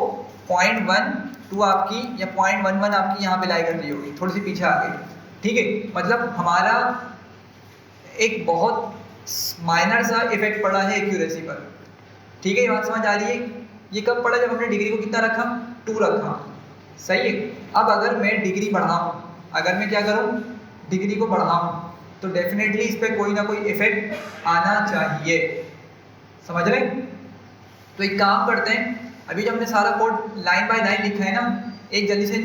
0.12 आपकी या 0.11 आपकी यहाँ पे लाई कर रही होगी, थोड़ी सी पीछे आ गई, ठीक है। मतलब हमारा एक बहुत माइनर सा इफेक्ट पड़ा है एक्यूरेसी पर, ठीक है। ये बात समझ आ रही है। ये कब पड़ा, जब हमने डिग्री को कितना रखा, 2 रखा, सही है। अब अगर मैं डिग्री बढ़ाऊँ, अगर मैं क्या करूँ, डिग्री को बढ़ाऊँ, तो डेफिनेटली इस पर कोई ना कोई इफेक्ट आना चाहिए, समझ रहे। तो एक काम करते हैं, अभी जो हमने सारा कोड लाइन बाय लाइन लिखा है ना, एक जल्दी से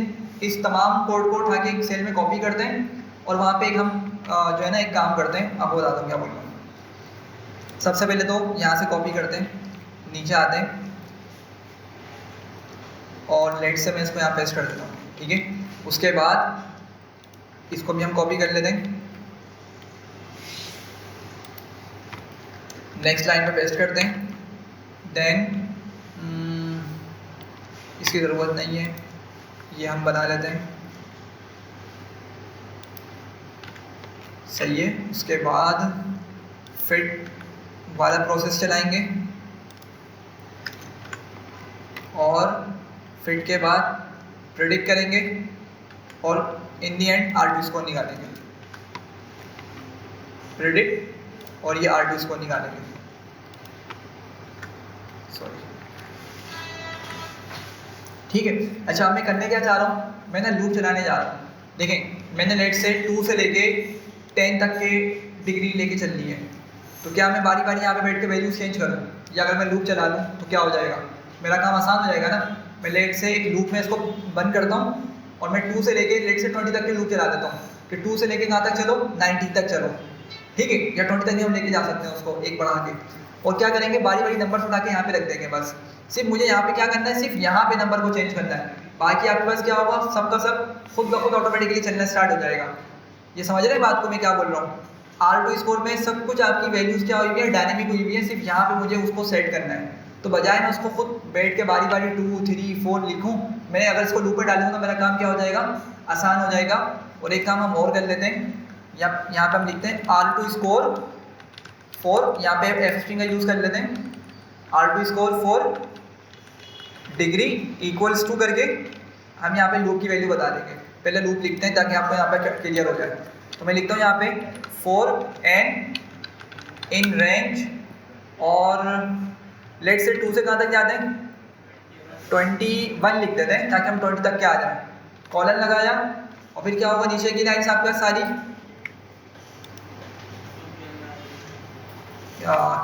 इस तमाम कोड को उठा के एक सेल में कॉपी करते हैं, और वहाँ पे एक हम जो है ना एक काम करते हैं, आपको बताता हूँ क्या बोल रहा हूँ। सबसे पहले तो यहाँ से कॉपी करते हैं, नीचे आते हैं, और लेट से मैं इसको यहाँ पेस्ट कर देता हूँ, ठीक है। उसके बाद इसको भी हम कॉपी कर लेते हैं, नेक्स्ट लाइन पे पेस्ट करते हैं। देन इसकी इसकी ज़रूरत नहीं है, ये हम बना लेते हैं। सही है। उसके बाद फिट वाला प्रोसेस चलाएंगे और फिट के बाद प्रेडिक्ट करेंगे और इन दी एंड R2 स्कोर निकालेंगे। प्रेडिक्ट और ये R2 स्कोर निकालेंगे। सॉरी, ठीक है। अच्छा, मैं करने क्या चाह रहा हूँ, मैं ना लूप चलाने जा रहा हूँ। देखें, मैंने लेट से 2 से लेके 10 तक के डिग्री लेके चलनी है, तो क्या मैं बारी बारी यहाँ पे बैठ के वैल्यूज चेंज करूँ, या अगर मैं लूप चला लूँ तो क्या हो जाएगा, मेरा काम आसान हो जाएगा ना। मैं लेट से एक लूप में इसको बंद करता हूँ और मैं 2 से लेके लेट से 20 तक के लूप चला देता हूँ कि 2 से लेके कहाँ तक चलो, 19 तक चलो, ठीक है, या 20 तक भी हम लेके जा सकते हैं उसको एक बढ़ा के। और क्या करेंगे, बारी बारी नंबर उठा के यहाँ पे रख देंगे। बस सिर्फ मुझे यहाँ पे क्या करना है, सिर्फ यहाँ पे नंबर को चेंज करना है, बाकी आपके पास क्या होगा, सबका सब खुद ब खुद ऑटोमेटिकली चलना स्टार्ट हो जाएगा। ये समझ रहे हैं बात को मैं क्या बोल रहा हूँ। R2 स्कोर में सब कुछ आपकी वैल्यूज क्या हुई है, डायनेमिक हुई हुई है, सिर्फ यहाँ पे मुझे उसको सेट करना है। तो बजाय मैं उसको खुद बैठ के बारी बारी 2, 3, 4 लिखूँ, मैं अगर इसको लूप पे डालूंगा तो मेरा काम क्या हो जाएगा, आसान हो जाएगा। और एक काम हम और कर लेते हैं, यहाँ पे हम लिखते हैं R2 स्कोर 4, यहाँ पे एफ स्ट्रिंग का यूज़ कर लेते हैं। R2 score 4 degree equals to करके हम यहाँ पे लूप की वैल्यू बता देंगे। पहले लूप लिखते हैं ताकि आपको यहाँ पे क्लियर हो जाए। तो मैं लिखता हूँ यहाँ पे 4n इन रेंज, और लेट से 2 से कहाँ तक जाते हैं, 21 लिख देते हैं ताकि हम 20 तक के आ जाए। कॉलन लगाया और फिर क्या होगा, नीचे की लाइन्स आपके पास सारी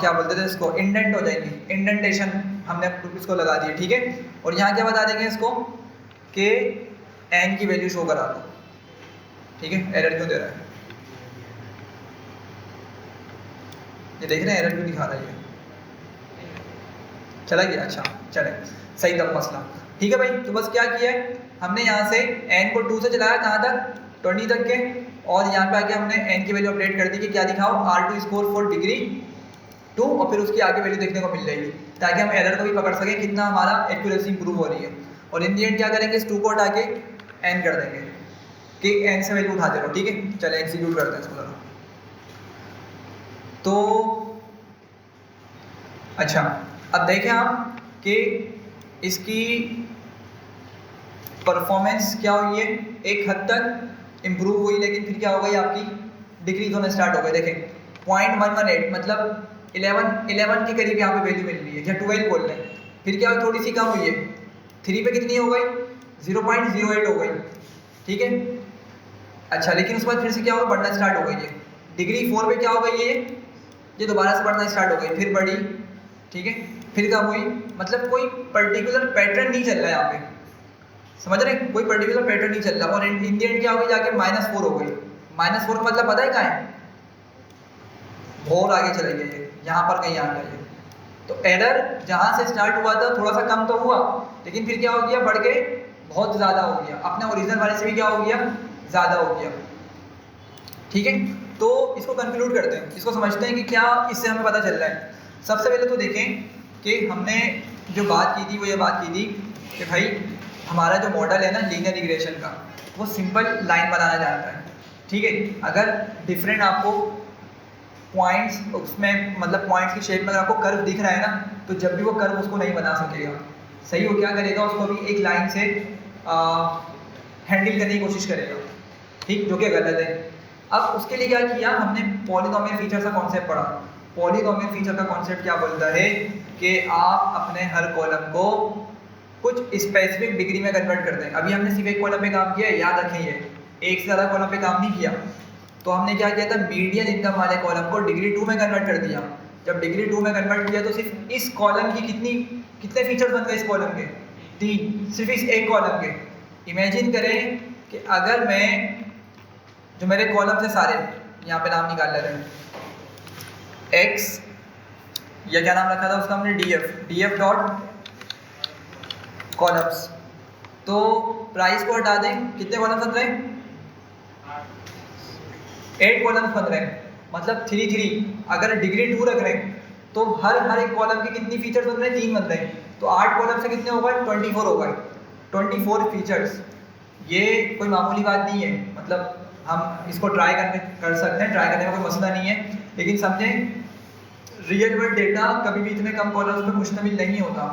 क्या बोलते थे इसको, इंडेंट हो जाएंगी, इंडेंटेशन हमने इसको लगा दी, ठीक है। और यहाँ क्या बता देंगे इसको कि n की वैल्यू शो करा दो, ठीक है। एरर क्यों दे रहा है, ये देख रहे हैं एरर क्यों दिखा रहा है, ये चला गया, अच्छा चले, सही था मसला, ठीक है भाई। तो बस क्या किया है हमने, यहाँ से n को 2 से चलाया कहाँ तक, 20 तक के, और यहाँ पे आके हमने n की वैल्यू अपडेट कर दी कि क्या दिखाओ, R2 स्कोर 4 डिग्री 2, और फिर उसकी आगे वैल्यू देखने को मिल जाएगी ताकि हम एरर को भी पकड़ सकें कितना हमारा एक्यूरेसी इंप्रूव हो रही है। और इन दी एंड क्या करेंगे, इस 2 को हटा के n कर देंगे कि n से वैल्यू उठाते रहो, ठीक है। चले एग्जीक्यूट करते हैं इसको जरा। तो अच्छा, अब देखें आप कि इसकी परफॉर्मेंस क्या हुई है, एक हद तक इम्प्रूव हुई, लेकिन फिर क्या हो गई, आपकी डिक्रीज होना स्टार्ट हो गई। देखें 0.118 मतलब 11 के करीब यहाँ पे वैल्यू मिल रही है, या 12 बोल रहे हैं। फिर क्या हुई, थोड़ी सी कम हुई है, 3 पे कितनी हो गई, 0.08 हो गई, ठीक है। अच्छा, लेकिन उसके बाद फिर से क्या हुआ, बढ़ना स्टार्ट हो गई है। डिग्री 4 पे क्या हो गई है, ये दोबारा से बढ़ना स्टार्ट हो गई, फिर बढ़ी, ठीक है, फिर कम हुई। मतलब कोई पर्टिकुलर पैटर्न नहीं चल रहा है यहाँ पे, समझ रहे हैं, कोई पर्टिकुलर पैटर्न नहीं चल रहा। और इन दी एंड क्या हो गई, जाके -4 हो गई। -4 का मतलब पता है क्या है, बहुत आगे चले गए, यहाँ पर कहीं आ गए। तो एरर जहाँ से स्टार्ट हुआ था थोड़ा सा कम तो हुआ, लेकिन फिर क्या हो गया, बढ़ के बहुत ज़्यादा हो गया, अपने ओरिजिनल वाले से भी क्या हो गया, ज़्यादा हो गया, ठीक है। तो इसको कंक्लूड करते हैं, इसको समझते हैं कि क्या इससे हमें पता चल रहा है। सबसे पहले तो देखें कि हमने जो बात की थी वो ये बात की थी कि भाई हमारा जो मॉडल है ना लीनियर रिग्रेशन का, वो सिंपल लाइन बनाना जानता है, ठीक है। अगर डिफरेंट आपको पॉइंट्स उसमें, मतलब पॉइंट्स की शेप में आपको कर्व दिख रहा है ना, तो जब भी वो कर्व उसको नहीं बना सकेगा, सही, वो क्या करेगा, उसको भी एक लाइन से हैंडल करने की कोशिश करेगा, ठीक, जो कि गलत है। अब उसके लिए क्या किया हमने, पॉलीनोमियल फीचर का कॉन्सेप्ट पढ़ा। पॉलीनोमियल फीचर का कॉन्सेप्ट क्या बोलता है कि आप अपने हर कॉलम को कुछ स्पेसिफिक डिग्री में कन्वर्ट करते हैं। अभी हमने सिर्फ एक कॉलम पे काम किया है, याद रखें, ये एक से ज़्यादा कॉलम पे काम नहीं किया। तो हमने क्या किया था, मीडियन इनकम वाले कॉलम को डिग्री 2 में कन्वर्ट कर दिया। जब डिग्री 2 में कन्वर्ट किया तो सिर्फ इस कॉलम की कितने फीचर्स बन गए इस कॉलम के, 3, सिर्फ इस एक कॉलम के। इमेजिन करें कि अगर मैं जो मेरे कॉलम थे सारे, यहाँ पे नाम निकाल लेते हैं, एक्स, या क्या नाम रखा था उसका हमने, डी एफ डॉट कॉलम्स। तो प्राइस को हटा दें, कितने कॉलम्स बन रहे हैं, 8 कॉलम्स बन रहे हैं, मतलब 3 अगर डिग्री 2 रख रहे हैं तो हर एक कॉलम के कितनी फीचर्स बन रहे हैं, 3 बन रहे हैं। तो 8 कॉलम से कितने हो गए, 24 हो गए। 24 फीचर्स, ये कोई मामूली बात नहीं है। मतलब हम इसको कर सकते हैं, ट्राई करने में कोई मसला नहीं है, लेकिन समझें रियल वर्ल्ड डेटा कभी भी इतने कम कॉलम्स पे मुश्तमिल नहीं होता।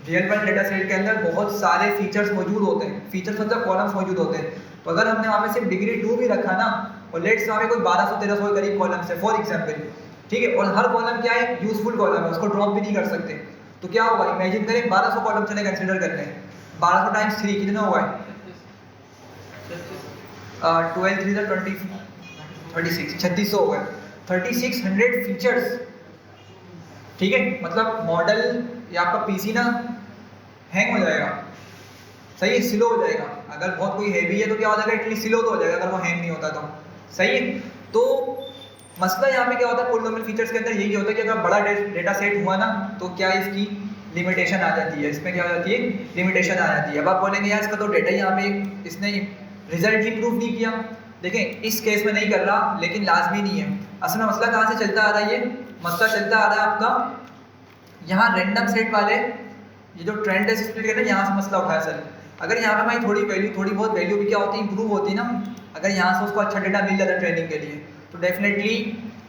रियल वर्ल्ड डेटा सेट के अंदर बहुत सारे फीचर्स मौजूद होते हैं, फीचर्स मतलब कॉलम्स मौजूद होते हैं। तो अगर हमने वहाँ पे सिर्फ डिग्री 2 भी रखा ना, और लेट्स वहाँ पे कोई 1200-1300 के करीब कॉलम्स है फॉर एग्जाम्पल, ठीक है, और हर कॉलम क्या है, यूजफुल कॉलम है, उसको ड्रॉप भी नहीं कर सकते, तो क्या होगा, इमेजिन करें 1200 कॉलम चले कंसिडर करते हैं, 1200 टाइम्स 3 कितना हुआ है, 12 3 20 36 3600 हो गए, 3600 फीचर्स, ठीक है। मतलब मॉडल या आपका पीसी ना हैंग हो जाएगा, सही है, स्लो हो जाएगा। अगर बहुत कोई हैवी है तो क्या हो जाएगा, एटलीस्ट स्लो तो हो जाएगा अगर वो हैंग नहीं होता तो, सही है। तो मसला यहाँ पे क्या होता है, पॉलिनोमियल फीचर्स के अंदर यही होता है कि अगर बड़ा डेटा सेट हुआ ना तो क्या इसकी लिमिटेशन आ जाती है, इसमें क्या हो जाती है, लिमिटेशन आ जाती है। अब आप बोलेंगे यार इसका तो डेटा ही यहाँ पे इसने रिजल्ट ही प्रूव नहीं किया, देखें इस केस में नहीं कर रहा, लेकिन लाजमी नहीं है। असल में मसला कहाँ से चलता आ रहा है, ये मसला चलता आ रहा है आपका यहाँ रैंडम सेट वाले, ये जो ट्रेंड है स्प्लिट करना, यहाँ से मसला उठाया सर। अगर यहाँ पे हमारी थोड़ी बहुत वैल्यू भी क्या होती है, इंप्रूव होती है ना, अगर यहाँ से उसको अच्छा डेटा मिल जाता है ट्रेनिंग के लिए, तो डेफिनेटली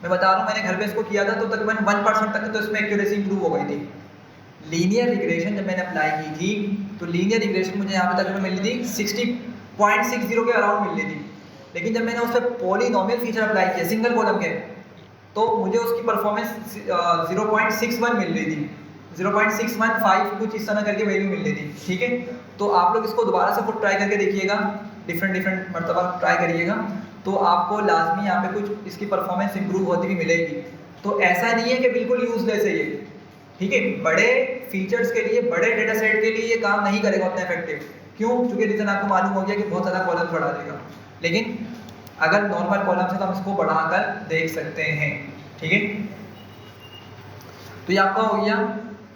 मैं बता रहा हूँ, मैंने घर पे इसको किया था तो तकरीबन 1% तक तो इसमें एक्यूरेसी इंप्रूव हो गई थी। लीनियर रिग्रेशन जब मैंने अप्लाई की थी तो लीनियर रिग्रेशन मुझे यहाँ पे तकरीबन मिल रही थी 60.60 के अराउंड मिल रही थी, लेकिन जब मैंने उस पर पॉलिनोमियल फीचर अप्लाई किया सिंगल कॉलम के, तो मुझे उसकी परफॉर्मेंस 0.61 मिल रही थी, 0.615 कुछ इस तरह करके वैल्यू मिल रही थी, ठीक है। तो आप लोग इसको दोबारा से खुद ट्राई करके देखिएगा, डिफरेंट मरतबा ट्राई करिएगा, तो आपको लाजमी यहाँ पे कुछ इसकी परफॉर्मेंस इंप्रूव होती हुई मिलेगी। तो ऐसा नहीं है कि बिल्कुल यूजलेस है ये, ठीक है। बड़े फीचर्स के लिए, बड़े डेटा सेट के लिए ये काम नहीं करेगा उतना इफेक्टिव, क्यों, क्योंकि रीज़न आपको मालूम हो गया कि बहुत ज़्यादा कॉलम्स बढ़ा देगा। लेकिन अगर नॉर्मल कॉलम्स है तो हम इसको बढ़ाकर देख सकते हैं, ठीक है। तो ये आपका हो गया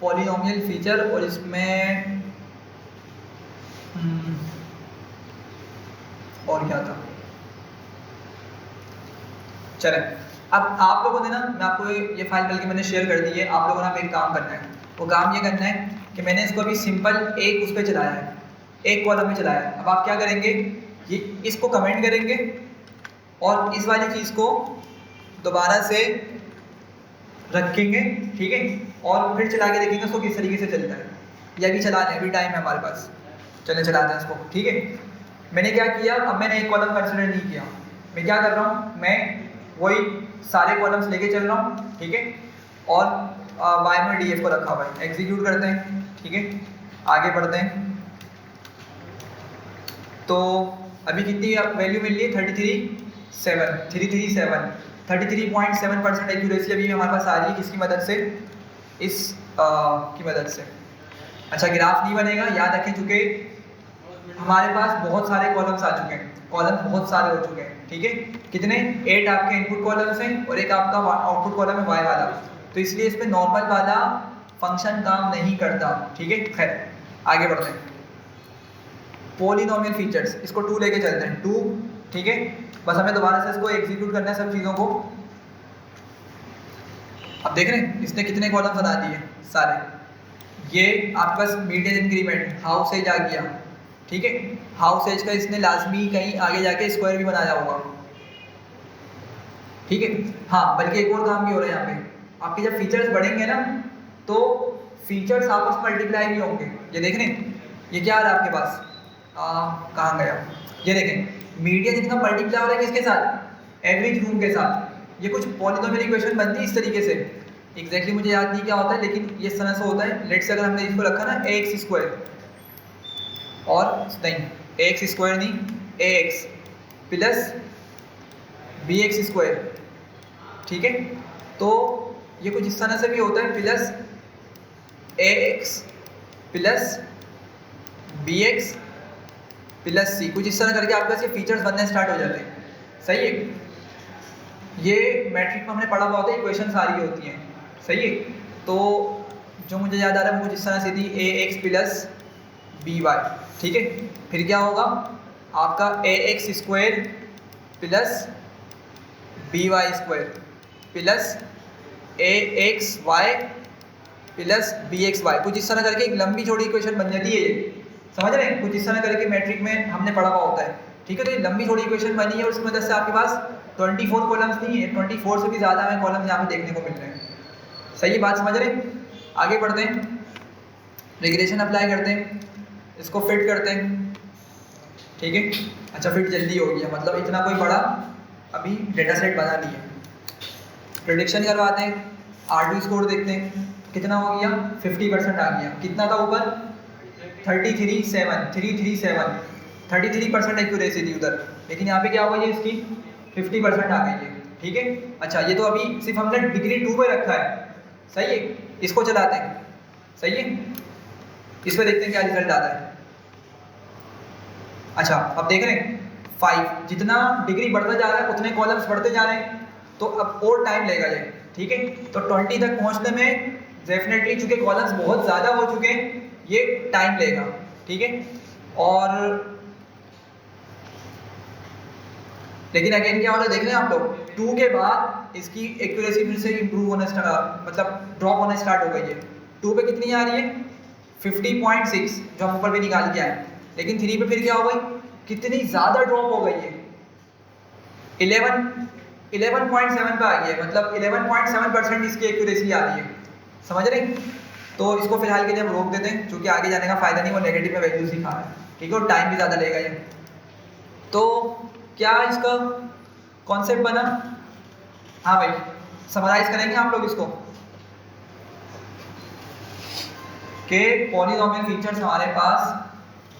पॉलिनोमियल फीचर, और इसमें और क्या था, चले। अब आप लोगों ने ना, मैं आपको ये फाइल बल्कि मैंने शेयर कर दी है, आप लोगों ने आप एक काम करना है, वो काम ये करना है कि मैंने इसको अभी सिंपल एक उस पर चलाया है, एक कॉलम में चलाया है। अब आप क्या करेंगे, ये इसको कमेंट करेंगे और इस वाली चीज़ को दोबारा से रखेंगे, ठीक है, और फिर चला के देखेंगे उसको किस तरीके से चलता है। ये अभी चला लें, अभी टाइम है हमारे पास, चले चलाते हैं इसको, ठीक है। मैंने क्या किया, अब मैंने एक कॉलम कंसिडर नहीं किया, मैं क्या कर रहा हूँ, मैं वही सारे कॉलम्स लेके चल रहा हूँ, ठीक है, और वाई में डीएफ को रखा हुआ है। एग्जीक्यूट करते हैं, ठीक है, आगे बढ़ते हैं। तो अभी कितनी वैल्यू मिल रही है, 33.7% एक्यूरेसी अभी हमारे पास आ रही है, किसकी मदद से, इस की मदद से। अच्छा, ग्राफ नहीं बनेगा, याद रखें, चूँकि हमारे पास बहुत सारे कॉलम्स आ चुके हैं, कॉलम बहुत सारे हो चुके हैं, ठीक है। कितने, 8 आपके इनपुट कॉलम्स हैं और एक आपका आउटपुट कॉलम है वाई वाला, तो इसलिए इस पर नॉर्मल वाला फंक्शन काम नहीं करता, ठीक है। खैर आगे बढ़ते हैं। पॉलिनोमियल फीचर्स, इसको 2 लेके चलते हैं, 2, ठीक है। बस हमें दोबारा से इसको एग्जीक्यूट करना है सब चीज़ों को। अब देख रहे हैं इसने कितने कॉलम बना दिए सारे, ये आपके पास मीडियन इंक्रीमेंट हाउस एज आ गया, ठीक है। हाउस एज का इसने लाजमी कहीं आगे जाके स्क्वायर भी बनाया होगा, ठीक है। हाँ, बल्कि एक और काम भी हो रहा है यहाँ पे, आपके जब फीचर्स बढ़ेंगे ना तो फीचर्स आपस में मल्टीप्लाई भी होंगे। ये देख रहे हैं, ये क्या आ रहा है आपके पास, कहाँ गया, ये देखें, मीडियन इनका मल्टीप्लाई हो रहा है किसके साथ, एवरेज रूम के साथ। ये कुछ पॉलिनोमियल इक्वेशन बनती है इस तरीके से, एग्जैक्टली मुझे याद नहीं क्या होता है, लेकिन ये इस तरह से होता है। लेट्स से अगर हमने इसको रखा ना ax स्क्वायर, और नहीं ax स्क्वायर नहीं, ax प्लस bx स्क्वायर, ठीक है। तो ये कुछ इस तरह से भी होता है, plus ax plus bx plus c, कुछ इस तरह करके आपके पास ये फीचर्स बनने स्टार्ट हो जाते हैं, सही है। ये मैट्रिक में हमने पढ़ा हुआ होता है, इक्वेशन सारी होती हैं, सही है। तो जो मुझे याद आ रहा है वो कुछ इस तरह से थी, ax प्लस by, ठीक है। फिर क्या होगा आपका ax square plus by square plus axy plus bxy, कुछ इस तरह करके एक लंबी चौड़ी इक्वेशन बन जाती है ये, समझ रहे हैं? कुछ इस तरह करके मैट्रिक में हमने पढ़ा हुआ होता है, ठीक है। तो ये लंबी थोड़ी इक्वेशन बनी है और उसकी वजह से आपके पास 24 कॉलम्स नहीं है, 24 से भी ज़्यादा हमें कॉलम्स यहाँ पे देखने को मिल रहे हैं। सही है बात, समझ रहे हैं? आगे बढ़ते हैं, रिग्रेशन अप्लाई करते हैं, इसको फिट करते हैं, ठीक है। अच्छा फिट जल्दी हो गया, मतलब इतना कोई बड़ा अभी डेटा सेट बना नहीं है। प्रेडिक्शन करवाते हैं, R2 स्कोर देखते हैं कितना हो गया, 50% आ गया। कितना था ऊपर? 33% एक्यूरेसी थी उधर, लेकिन यहाँ पे क्या हो गई है इसकी 50% आ गई है, ठीक है। अच्छा ये तो अभी सिर्फ हमने डिग्री 2 पे रखा है, सही है। इसको चलाते हैं, सही है, इस पर देखते हैं क्या रिजल्ट आता है। अच्छा अब देख रहे हैं 5, जितना डिग्री बढ़ता जा रहा है उतने कॉलम्स बढ़ते जा रहे हैं, तो अब और टाइम लेगा ये, ठीक है। तो 20 तक पहुंचने में डेफिनेटली चूंकि कॉलम्स बहुत ज़्यादा हो चुके हैं ये टाइम लेगा, ठीक है। और लेकिन अगेन क्या होता है देख रहे हैं आप लोग, 2 के बाद इसकी एक्यूरेसी फिर से इंप्रूव होना मतलब ड्रॉप होना स्टार्ट हो गई है। 2 पे कितनी आ रही है? 50.6 जो हम ऊपर भी निकाल के आए, लेकिन 3 पे फिर क्या हो गई, कितनी ज़्यादा ड्रॉप हो गई है, 11.7 पे आ गई है, मतलब 11.7% इसकी एक्यूरेसी आ रही है, समझ रहे हैं? तो इसको फिलहाल के लिए हम रोक देते हैं, क्योंकि आगे जाने का फायदा नहीं, वो नेगेटिव में वैल्यू सिखा रहा है, ठीक है, और टाइम भी ज़्यादा लेगा ये। तो क्या इसका कॉन्सेप्ट बना? हाँ भाई, समराइज करेंगे आप लोग इसको कि पॉलीनोमियल फीचर्स हमारे पास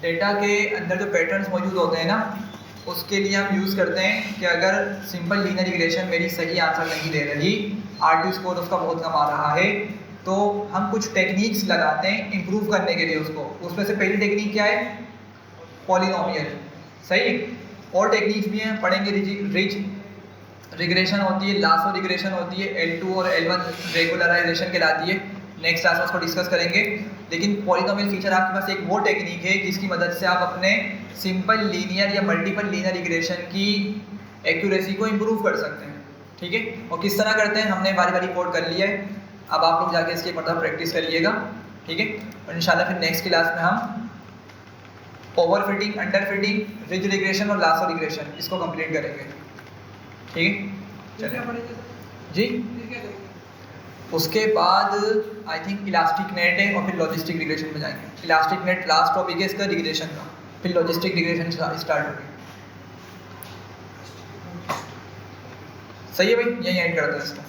डेटा के अंदर जो पैटर्न्स मौजूद होते हैं ना, उसके लिए हम यूज़ करते हैं कि अगर सिंपल लीनियर रिग्रेशन मेरी सही आंसर नहीं दे रही, R2 स्कोर उसका बहुत कम आ रहा है, तो हम कुछ टेक्निक्स लगाते हैं इम्प्रूव करने के लिए उसको। उसमें से पहली टेक्निक क्या है? पॉलीनोमियल, सही। और टेक्निक्स भी हैं, पढ़ेंगे। रिच रिग्रेशन होती है, लासो रिग्रेशन होती है, L2 और L1 रेगुलराइजेशन कहलाती है, नेक्स्ट क्लास में उसको डिस्कस करेंगे। लेकिन पॉलीनोमियल फीचर आपके पास एक वो टेक्निक है जिसकी मदद से आप अपने सिंपल लीनियर या मल्टीपल लीनियर रिग्रेशन की एक्यूरेसी को इम्प्रूव कर सकते हैं, ठीक है। और किस तरह करते हैं हमने बारी बारी कोड कर लिया है, अब आप लोग जाके इसकी मतलब प्रैक्टिस करिएगा, ठीक है। और इंशाल्लाह फिर नेक्स्ट क्लास में हम over fitting, under fitting, ridge regression और लासो रिग्रेशन इसको कंप्लीट करेंगे, ठीक है। चलिए जी, उसके बाद आई थिंक इलास्टिक नेट है और फिर लॉजिस्टिक रिग्रेशन में जाएंगे। इलास्टिक नेट लास्ट टॉपिक है इसका रिग्रेशन का, फिर लॉजिस्टिक रिग्रेशन स्टार्ट होगी। सही है भाई, यही एंड करते हैं इसका।